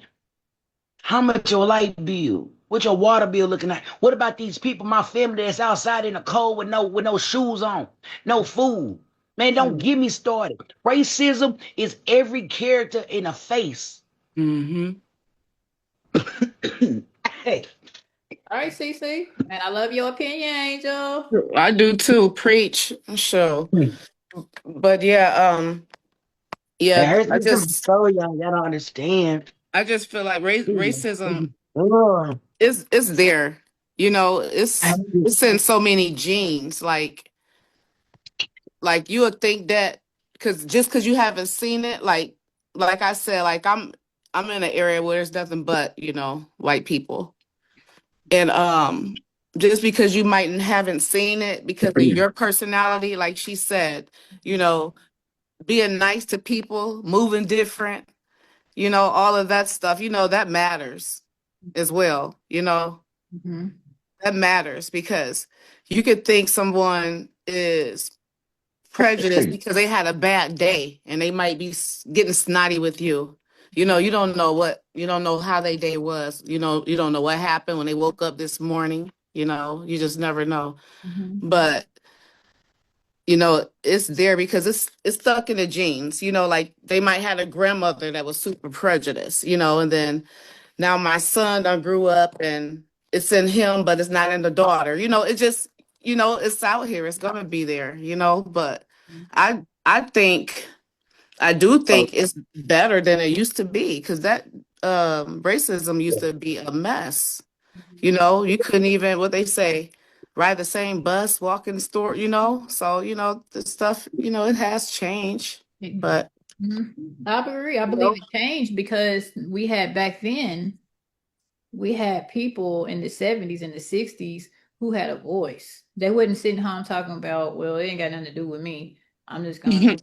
how much your light bill, what your water bill looking like. What about these people, my family that's outside in the cold with no shoes on, no food? Man, don't get me started. Racism is every character in a face. Mm-hmm. Hey, All right, CiCi. And I love your opinion, Angel. I do too. Preach. Show. But yeah, it yeah. hurts me to my soul, y'all. Y'all don't understand. I just feel like racism Oh, is there. You know, it's in so many genes. Like you would think that because you haven't seen it, like I said, like I'm in an area where there's nothing but white people, and just because you might haven't seen it because of your personality, like she said, you know, being nice to people, moving different, all of that stuff, that matters as well. Mm-hmm. That matters because you could think someone is prejudiced because they had a bad day and they might be getting snotty with you. You don't know how their day was. You don't know what happened when they woke up this morning. You just never know. Mm-hmm. But it's there because it's stuck in the genes. Like they might have a grandmother that was super prejudiced. And then now my son done grew up and it's in him, but it's not in the daughter. It just it's out here. It's gonna be there. But I I do Oh, think it's better than it used to be because that racism used to be a mess. You know, you couldn't even what they say, ride the same bus, walk in the store. You know, so the stuff. It has changed, but I agree. I you believe know, it changed because we had back then, we had people in the 70s and the 60s who had a voice. They wasn't sitting home talking about, well, it ain't got nothing to do with me. I'm just gonna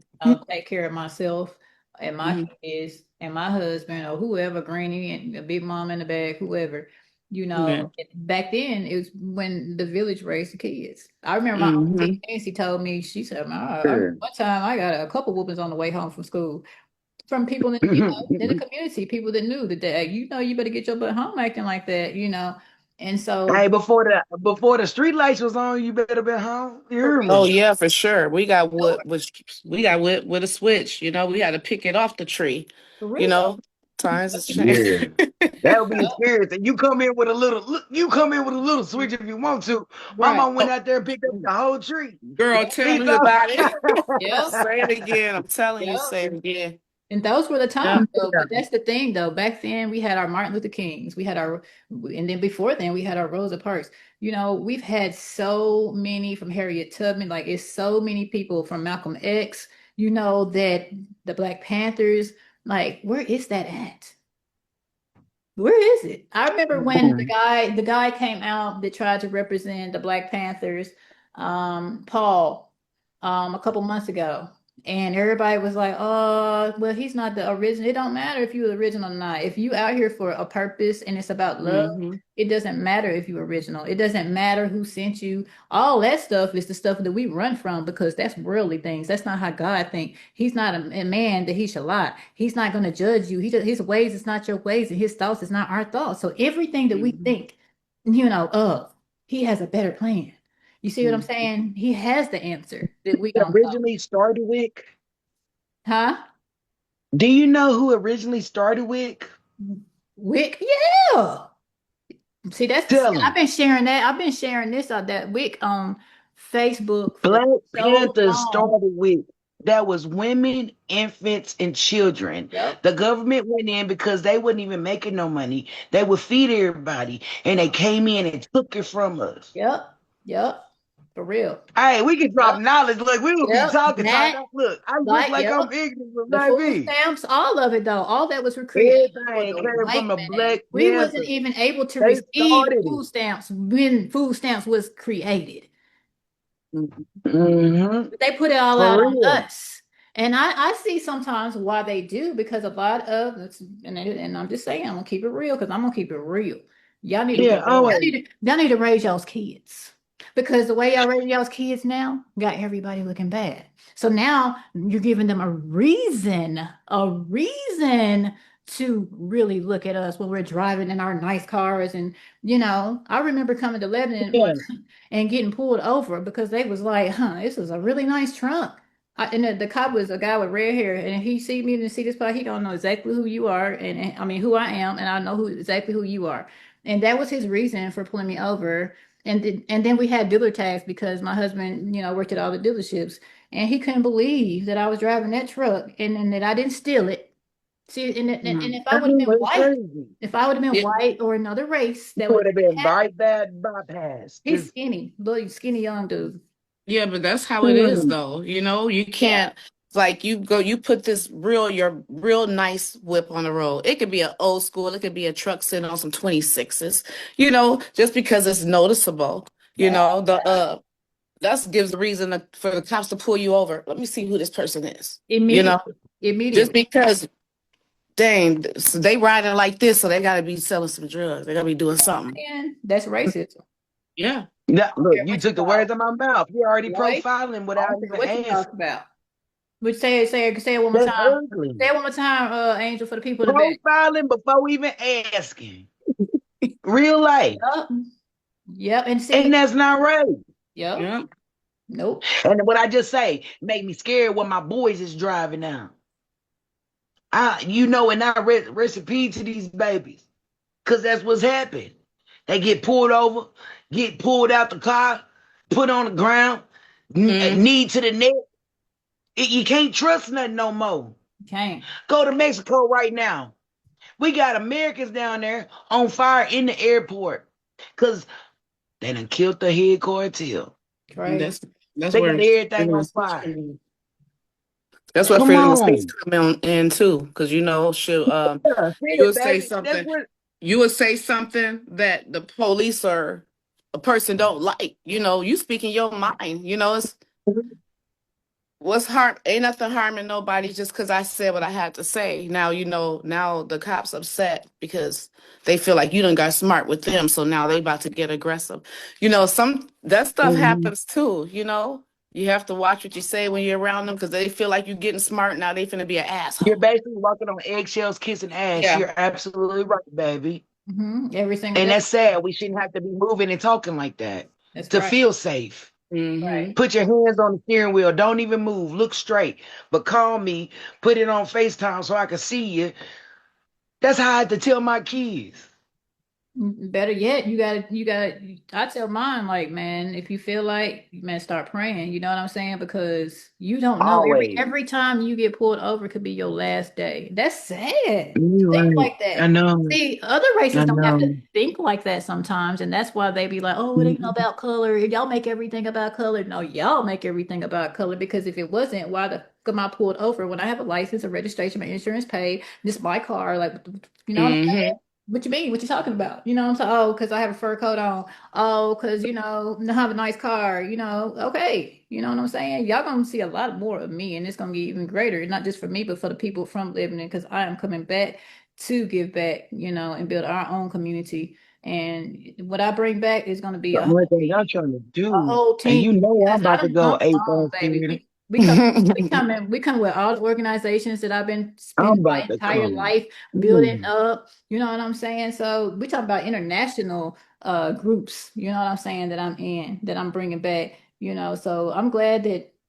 take care of myself and my Mhm. kids and my husband or whoever, granny and a big mom in the back, whoever. Yeah. Back then it was when the village raised the kids. I remember my Hmm. auntie Nancy told me, she said, sure. one time I got a couple whoopings on the way home from school from people that in the community, people that knew that you better get your butt home acting like that. And so Hey, before the street lights was on, you better be home. You for hear Oh real, me? yeah, for sure. sure, We got wood with a switch. We had to pick it off the tree. for You real. know, times has changed. Yeah. That would be Yep, scary. And you come in with a little you come in with a little switch if you want to. My right. mom went Oh, out there and picked up the whole tree. girl, Yep, tell She me thought about it. yep, Say it again. I'm telling you, yep. say it again. And those were the Yeah. times, though. But that's the thing, though. Back then, we had our Martin Luther Kings. And then before then, we had our Rosa Parks. We've had so many from Harriet Tubman. Like, it's so many people from Malcolm X, that the Black Panthers, like, where is that at? Where is it? I remember when the Mhm. guy came out that tried to represent the Black Panthers, Paul, a couple months ago, and everybody was like, "Oh, well, he's not the original. It don't matter if you're the original or not. If you out here for a purpose and it's about love, Hmm. it doesn't matter if you're original. It doesn't matter who sent you. All that stuff is the stuff that we run from because that's worldly things. That's not how God thinks. He's not a man that he should lie. He's not going to judge you. His ways is not your ways, and his thoughts is not our thoughts. So everything that we Hmm. think, of, he has a better plan. You see what I'm saying? He has the answer that we don't know. Originally started with. Huh? Do you know who originally started with? Wick? Yeah. See, Tell I've them. been sharing that. I've been sharing this that Wick on Facebook for Black so Panthers long. started with that was women, infants, and children. Yep. The government went in because they wasn't even making no money. They would feed everybody, and they came in and took it from us. Yep. Yep. For real. Hey, we can drop Yep. knowledge. Look, we will be Yep. talking. That, Look, I look like, like yep. I'm ignorant, The but food baby, stamps, all of it though, all that was created for everything the came from white the man. Black We wasn't Panthers. even able to They receive started food it. stamps when food stamps was created. Hmm. They put it all For out on real. us. And I see sometimes why they do because a lot of and I'm just saying I'm gonna keep it real because I'm gonna keep it real. Y'all need to Yeah, always. y'all need to raise y'all's kids. Because the way y'all raise y'all's kids now got everybody looking bad. So now you're giving them a reason to really look at us when we're driving in our nice cars. And I remember coming to Lebanon Yeah. and getting pulled over because they was like, this is a really nice trunk. And the cop was a guy with red hair, and he see me and see this part, he don't know exactly who you are, and I mean who I am, and I know exactly who you are, and that was his reason for pulling me over. And then we had dealer tags because my husband, worked at all the dealerships, and he couldn't believe that I was driving that truck and that I didn't steal it. See, and if I I would have mean, been it's white, crazy. if I would have been Yeah, white or another race, You that would would have have been happened. right that bypass. He's Just skinny, little skinny young dude. yeah, but that's how it is, mm, though. You Yeah, can't like you put your real nice whip on the road. It could be an old school, it could be a truck sitting on some 26s. Just because it's noticeable. yeah. The that gives the reason for the cops to pull you over. Let me see who this person is. You know, Immediately, just immediately. because dang, so they riding like this, so they got to be selling some drugs. They got to be doing something. And that's racism. Yeah. yeah, I don't look, care you what you took the call words it, out of my mouth. You're already boy. profiling I without don't care even what you talk asking. about. Would say it one more That's time. ugly. Say it one more time, Angel, for the people in the back. Profiling before even asking. Real life. Yep. Yep. And And see, that's not right. yep. Yeah. Nope. And what I just say make me scared when my boys is driving now. And I recipe to these babies. Cause that's what's happened. They get pulled over, get pulled out the car, put on the ground, Mm. knee to the neck. You can't trust nothing no more. Can't. Go to Mexico right now. We got Americans down there on fire in the airport because they done killed the head cartel. Crazy. That's They got where everything freedom on of speech fire. come in. That's where Come freedom of speech on. come in too, because shoot, Yeah, say you it, would say baby. That's something, what you would say something that the police or a person don't like. You speaking your mind. It's what's harm ain't nothing harming nobody just because I said what I had to say. Now now the cops upset because they feel like you done got smart with them, so now they about to get aggressive. Some that stuff Mhm. happens too. You have to watch what you say when you're around them because they feel like you're getting smart. Now they finna be an You're asshole. basically walking on eggshells, kissing ass. Yeah. You're absolutely right, baby. Every single And day. that's sad. We shouldn't have to be moving and talking like that That's to right. feel safe. Mm-hmm. Right. Put your hands on the steering wheel. Don't even move. Look straight. But call me. Put it on FaceTime so I can see you. That's how I had to tell my kids. Better yet, I tell mine, like, man, if you feel like, man, start praying. You know what I'm saying? Because you don't know. Every Always. every time you get pulled over could be your last day. That's sad to You're think right. like I that. know. See, other races I don't have to know. think like that sometimes, and that's why they be like, oh, it ain't Mhm. about color. Y'all make everything about color. No, y'all make everything about color, because if it wasn't, why the fuck am I pulled over when I have a license, a registration, my insurance paid, this my car, like, you know what I'm Mm-hmm. saying? What you mean? What you talking about? You know what I'm saying? Oh, because I have a fur coat on. Oh, because, I have a nice car. Okay. You know what I'm saying? Y'all gonna see a lot more of me, and it's gonna get even greater, not just for me, but for the people from Lebanon, because I am coming back to give back, and build our own community. And what I bring back is gonna be The only thing I'm trying to a do, whole and team, you know I'm because I about to don't go come eight alone, past baby. 30. We come with all the organizations that I've been I'm spending my about to entire come. life building Mm. up. You know what I'm saying? So we talk about international groups. You know what I'm saying, that I'm in, that I'm bringing back. So I'm glad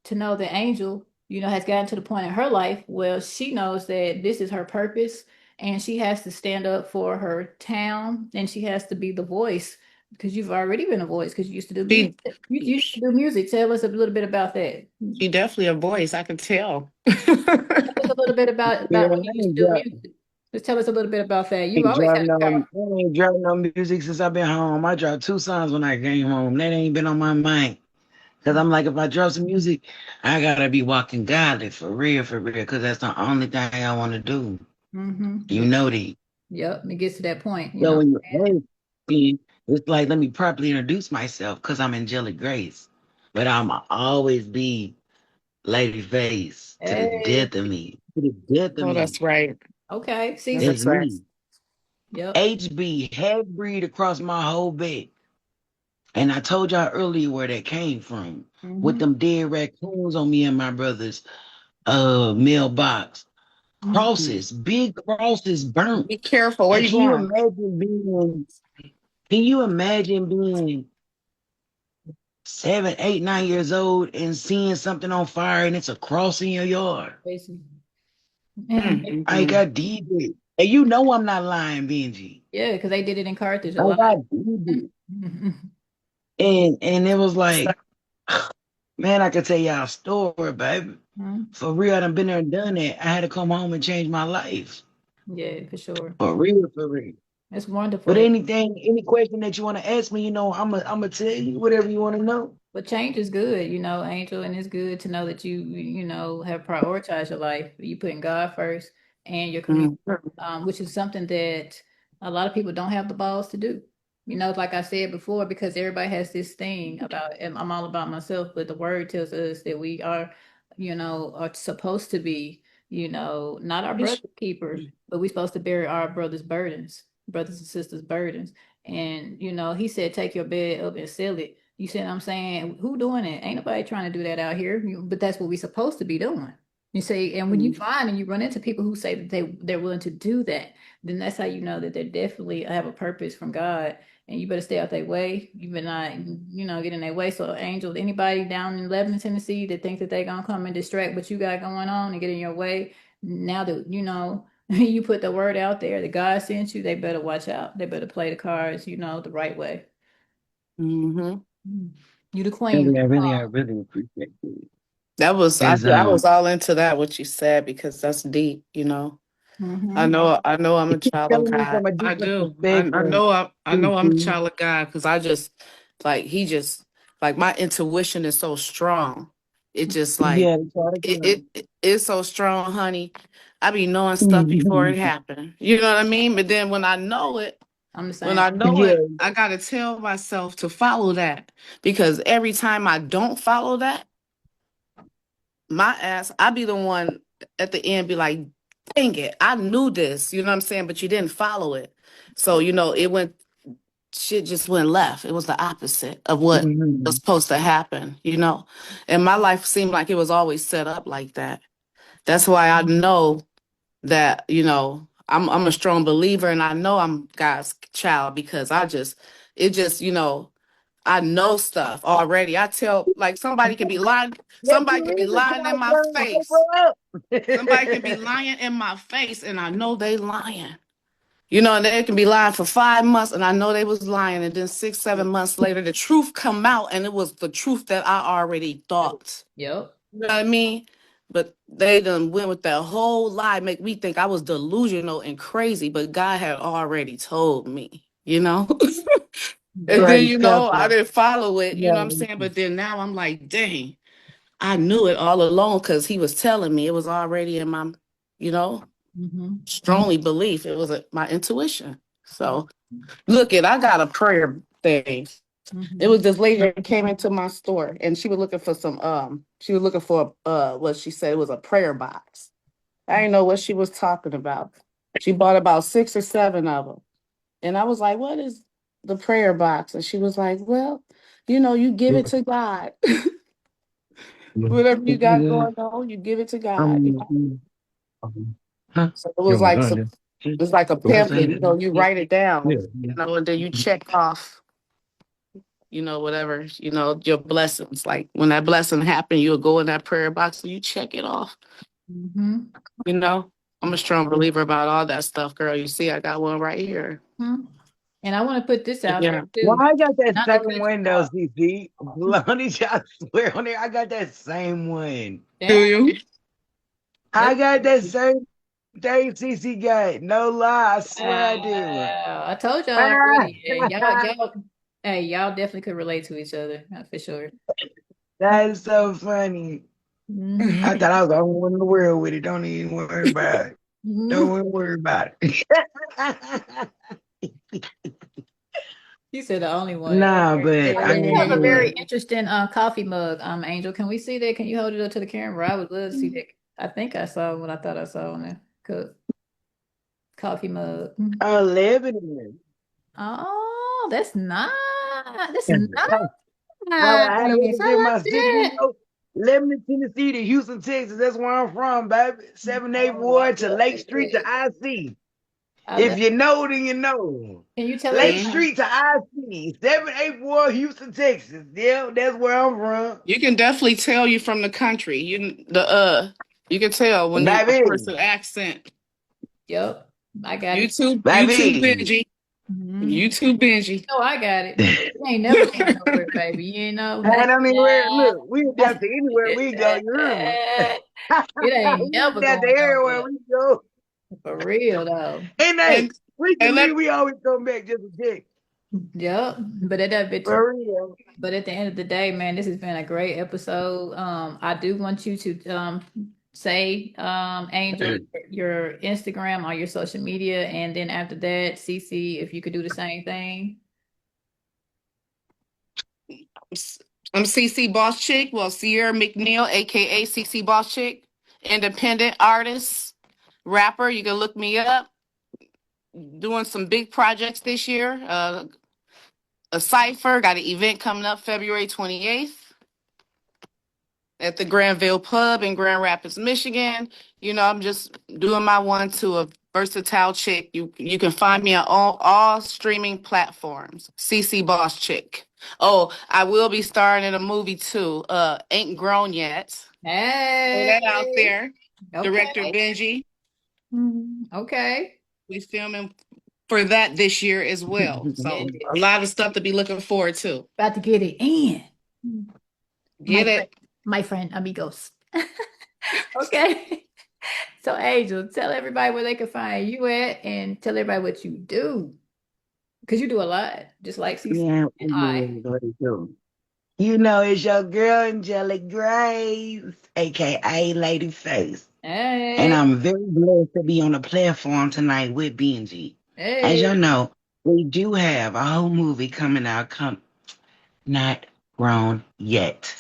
to know that Angel, has gotten to the point in her life where she knows that this is her purpose, and she has to stand up for her town, and she has to be the voice, because you've already been a voice, because you used to do music. she, You used to do music. Tell us a little bit about that. she definitely a voice. I can tell. Tell us a little bit about Yeah, when you used to do music. Just tell us a little bit about that. You've ain't always had dropping a no, power. I ain't dropping no music since I've been home. I dropped 2 songs when I came home. That ain't been on my mind. Cause I'm like, if I drop some music, I gotta be walking godly for real. Cause that's the only thing I want to do. You Yeah. know that. Yep. It gets to that point, So when you ask me, it's like, let me properly introduce myself because I'm Angelic Grace. But I'ma always be Lady Face to the Hey. death of me. To the death of Oh, me. that's right. Okay. CiCi. It's That's right. me. Yep. HB, half breed across my whole back. And I told y'all earlier where that came from. With Hmm. them dead raccoons on me and my brother's mailbox. Crosses, big crosses burnt. Be careful. Where Like, you going? can you imagine being 7, 8, 9 years old and seeing something on fire and it's a cross in your yard? Basically. And Like Mm-mm. I did it. And you know I'm not lying, Benji. yeah, because they did it in Carthage a Like lot. I did it. And it was like, man, I could tell y'all a story, baby. For real, I done been there and done that. I had to come home and change my life. Yeah, for sure. For real, for real. It's wonderful. But any question that you want to ask me, I'm gonna tell you whatever you want to know. But change is good, Angel, and it's good to know that you have prioritized your life. You putting God first and your community, Mm. which is something that a lot of people don't have the balls to do. Like I said before, because everybody has this thing about, and I'm all about myself, but the word tells us that we are supposed to be, not our brother keepers, but we're supposed to bear our brothers and sisters' burdens. And, he said, take your bed up and sell it. You see what I'm saying? Who doing it? Ain't nobody trying to do that out here. But that's what we're supposed to be doing. You see, and when you find and you run into people who say that they're willing to do that, then that's how you know that they definitely have a purpose from God. And you better stay out their way. You better not, get in their way. So, Angel, anybody down in Lebanon, Tennessee, that think that they're gonna come and distract what you got going on and get in your way, now that you put the word out there that God sent you, they better watch out. They better play the cards, the right way. Mm-hmm. You the queen. I really appreciate it. That was I, Cause I was all into that what you said because that's deep, you know. I Mm-hmm. know I'm a it keeps child of telling me God. from a I different do. perspective. I know I'm a CC. child of God because I just like he just like my intuition is so strong. It just like Yeah, that's all it's so strong, honey. I be knowing stuff before it again. happened. You know what I mean? But then when I know it, I'm the when same. I know Yeah. it, I gotta tell myself to follow that because every time I don't follow that, my ass, I be the one at the end be like, dang it, I knew this, you know what I'm saying? But you didn't follow it. So, you know, shit just went left. It was the opposite of what was Mhm. supposed to happen, you know? And my life seemed like it was always set up like that. That's why I know that, you know, I'm a strong believer and I know I'm God's child because it just, you know, I know stuff already. I tell like Yes, somebody could be you is a lying in my cowgirl. face. Somebody can be Hyper up. lying in my face and I know they lying. You know, and they can be lying for 5 months and I know they was lying. And then 6, 7 months later, the truth come out and it was the truth that I already thought. Yep. You know what I mean? But they done went with that whole lie, make me think I was delusional and crazy, but God had already told me, you know? And Yep. then, Right, you know, I couple. didn't follow it, you know what I'm No. saying? But then now I'm like, dang, I knew it all along because he was telling me it was already in my, you know, Mm-hmm. strongly belief. It was my intuition. So look it, I got a prayer thing. It Mm-hmm. was this lady that came into my store and she was looking for she was looking for what she said it was a prayer box. I didn't know what she was talking about. She bought about 6 or 7 of them. And I was like, what is the prayer box? And she was like, well, you know, you give it to God. Whatever you got going on, you give it to God. You know? Huh? So it was like it's like a What pamphlet, you know, you write it down, you know, and then you check off, you know, whatever, you know, your blessings. Like when that blessing happened, you'll go in that prayer box and you check it off. Mm-hmm. You know, I'm a strong believer about all that stuff, girl. You see, I got one right here. Mm-hmm. And I want to put this out there Yeah. Well, too. I got that Not to same cut one you though, off. CC. Honey, I swear on it, I got that same one. Do Damn. you? I That's got that same thing CC got. No lie, I swear I do. wow. I told y'all already. And y'all definitely could relate to each other, for sure. That is so funny. Mm-hmm. I thought I was the only one in the world with it. Don't even worry about it. Don't Mm-hmm. even worry about it. You said the only one. Nah, but And I then you have a mean, very look, interesting coffee mug, Angel. Can we see that? Can you hold it up to the camera? I would love to see that. I think I saw what I thought I saw on there. Coffee mug. 11. Oh, that's nice. That's I, nice. I had to I represent like my city, that. Lebanon, Tennessee to Houston, Texas. That's where I'm from, baby. 7 8 Oh, I Ward to love Lake Street to it. IC. I If love you know, then you know. Can you tell Lake Mhm. everybody? Street to IC. 7 8 Ward, Houston, Texas. Yeah, that's where I'm from. You can definitely tell you from the country. You can tell when a Baby. person accent. Yep, I got it. YouTube Baby. Benji. Mm-hmm. YouTube Benji. No, I got it. You ain't never going nowhere, baby. You ain't know. I don't anywhere. Look, we adapt to anywhere we go. You remember? It ain't We never adapt to going everywhere nowhere. we go. For real though. And hey, and we can and let leave. We always come back just a check. Yep. But at that bit For real. but at the end of the day, man, this has been a great episode. I do want you to say Angel your Instagram or your social media, and then after that, CiCi, if you could do the same thing. I'm CC Boss Chick. Well, Sierra McNeil, aka CC Boss Chick, independent artist, rapper. You can look me up. Doing some big projects this year. A cipher. Got an event coming up February 28th at the Granville Pub in Grand Rapids, Michigan. You know, I'm just doing my one to a versatile chick. You can find me on all streaming platforms. CC Boss Chick. Oh, I will be starring in a movie too. Ain't grown yet. Throw that out Hey, there. Director okay. Benji. Okay. We filming for that this year as well. So a Yes. lot of stuff to be looking forward to. About to get it in. Get Might it. my friend amigos. Okay. So Angel, tell everybody where they can find you at and tell everybody what you do. Because you do a lot, just like CiCi Yeah, and I. what it do? You know, it's your girl, Angelic Grace, aka Lady Face. And Hey, I'm very blessed to be on the platform tonight with Benji. As hey. y'all know, we do have a whole movie coming out, not grown yet.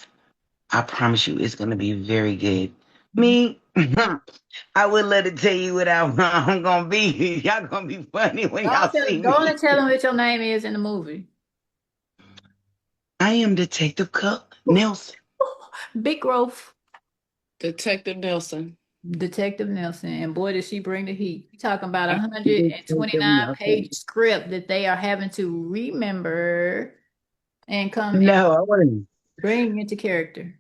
I promise you, it's gonna be very good. Me, I would love to tell you what I'm gonna be. Y'all gonna be funny when y'all see Go on and me. tell them what your name is in the movie. I am Detective Cup Nelson. Big growth. Detective Nelson. Detective Nelson, and boy, does she bring the heat. We talking about a Detective 129-page Nelson. script that they are having to remember and come and No, I want bring into character.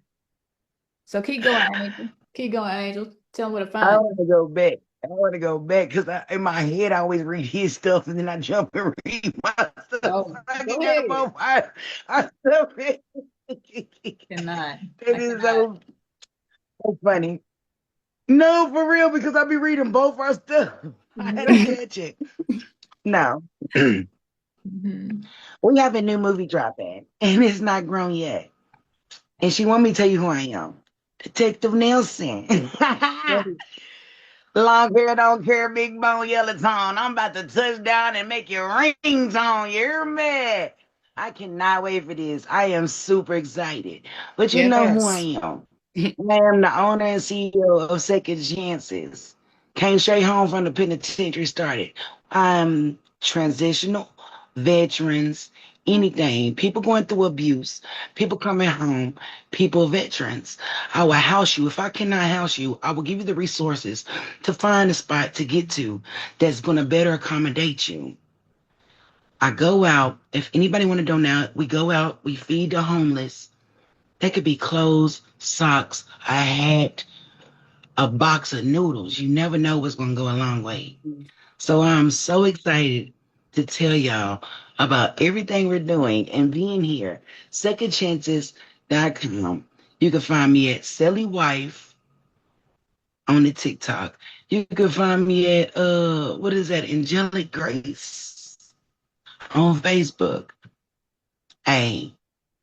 So keep going, Angel. Keep going, Angel. Tell them where to I find want to go back. I want to go back because in my head I always read his stuff and then I jump and read my you. stuff. So Oh, I can go get them ahead. both. I love it. Cannot. It I is cannot. so funny. No, for real, because I be reading both our stuff. I had to Mhm. catch it. No. We Mhm. have a new movie dropping and it's not grown yet. And she want me to tell you who I am. Detective Nelson. Long hair, don't care, big bone, yellow tone. I'm about to touch down and make your rings on. You hear me? I cannot wait for this. I am super excited. But you know who I Yes. am. I am the owner and CEO of Second Chances. Came straight home from the penitentiary, started. I'm transitional, veterans, anything. People going through abuse, people coming home, people veterans. I will house you. If I cannot house you, I will give you the resources to find a spot to get to that's going to better accommodate you. I go out. If anybody want to donate, we go out, we feed the homeless. That could be clothes, socks, a hat, a box of noodles. You never know what's going to go a long way. So I'm so excited to tell y'all about everything we're doing and being here. Secondchances.com. You can find me at Sally Wife on the TikTok. You can find me at what is that? Angelic Grace on Facebook. Hey,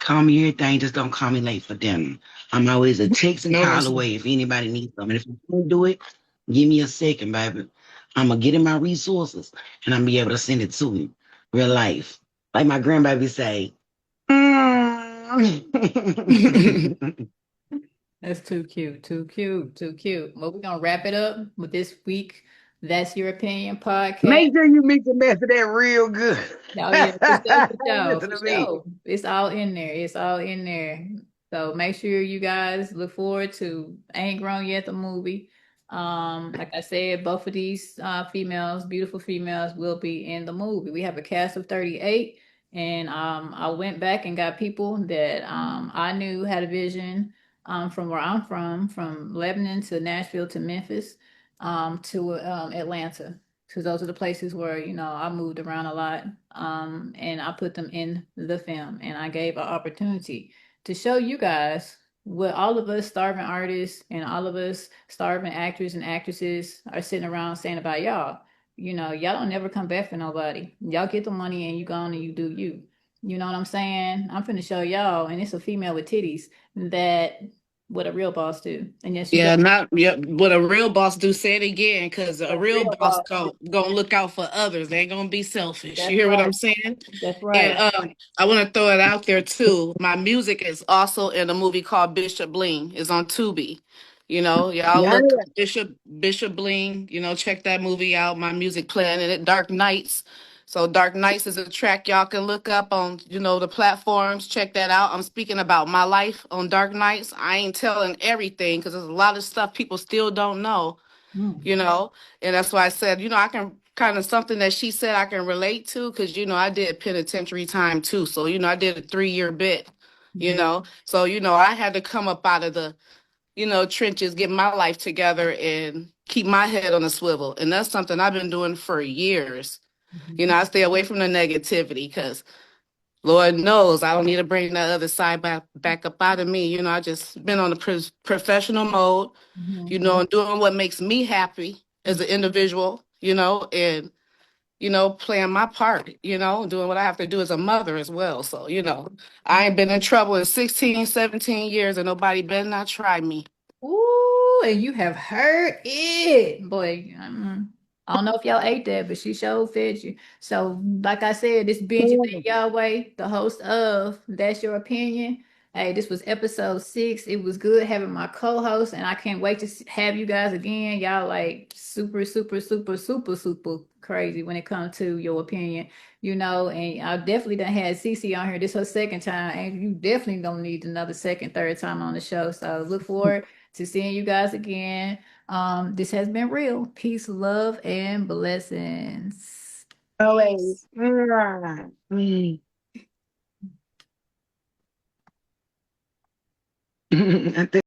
call me everything, just don't call me late for dinner. I'm always a text and No, call that's away if anybody needs something. If you can't do it, give me a second, baby. I'm gonna get in my resources and I'm gonna be able to send it to you. Real life. Like my grandbaby say. That's too cute, too cute, too cute. Well, we're gonna wrap it up with this week. That's Your Opinion podcast. Make sure you mix and match that real good. Oh yeah, for sure, for sure, Listen for to me. sure. It's all in there. It's all in there. So make sure you guys look forward to Ain't Grown Yet the movie. Like I said, both of these females, beautiful females, will be in the movie. We have a cast of 38, and I went back and got people that I knew had a vision from where I'm from Lebanon to Nashville to Memphis to Atlanta, because those are the places where I moved around a lot, and I put them in the film, and I gave an opportunity to show you guys what all of us starving artists and all of us starving actors and actresses are sitting around saying about y'all. Y'all don't never come back for nobody. Y'all get the money and you go on and you do you. You know what I'm saying? I'm finna show y'all, and it's a female with titties, that what a real boss do. And yes, you got yeah, not yeah. What a real boss do, say it again, because what a a real real boss boss do. gonna look out for others. They ain't gonna be selfish. You That's hear what right. I'm saying? That's And right. I want to throw it out there too. My music is also in a movie called Bishop Bling. It's on Tubi. Y'all Yeah. look Bishop Bling. Check that movie out. My music playing in it. Dark Nights. So Dark Nights is a track y'all can look up on the platforms. Check that out. I'm speaking about my life on Dark Nights. I ain't telling everything because there's a lot of stuff people still don't know Mm. you know and that's why I said I can kind of something that she said I can relate to, because I did penitentiary time too, so I did a 3-year bit. Mhm. So I had to come up out of the trenches, get my life together and keep my head on a swivel, and that's something I've been doing for years. Mhm. I stay away from the negativity, because Lord knows I don't need to bring that other side back up out of me. You know, I just been on the professional mode, Mhm. you know, and doing what makes me happy as an individual, you know, and, you know, playing my part, you know, doing what I have to do as a mother as well. So, you know, I ain't been in trouble in 16, 17 years and nobody better not try me. Ooh, and you have heard it, boy. I don't know if y'all ate that, but she sure fed you. So, like I said, this Benji LynnYahweh, the host of That's Your Opinion. Hey, this was episode 6. It was good having my co-host, and I can't wait to have you guys again. Y'all like super, super, super, super, super crazy when it comes to your opinion, you know. And I definitely done had CiCi on here. This her second time, and you definitely don't need another second, third time on the show. So look forward to seeing you guys again. This has been real. Peace, love, and blessings. Always. Mm. I think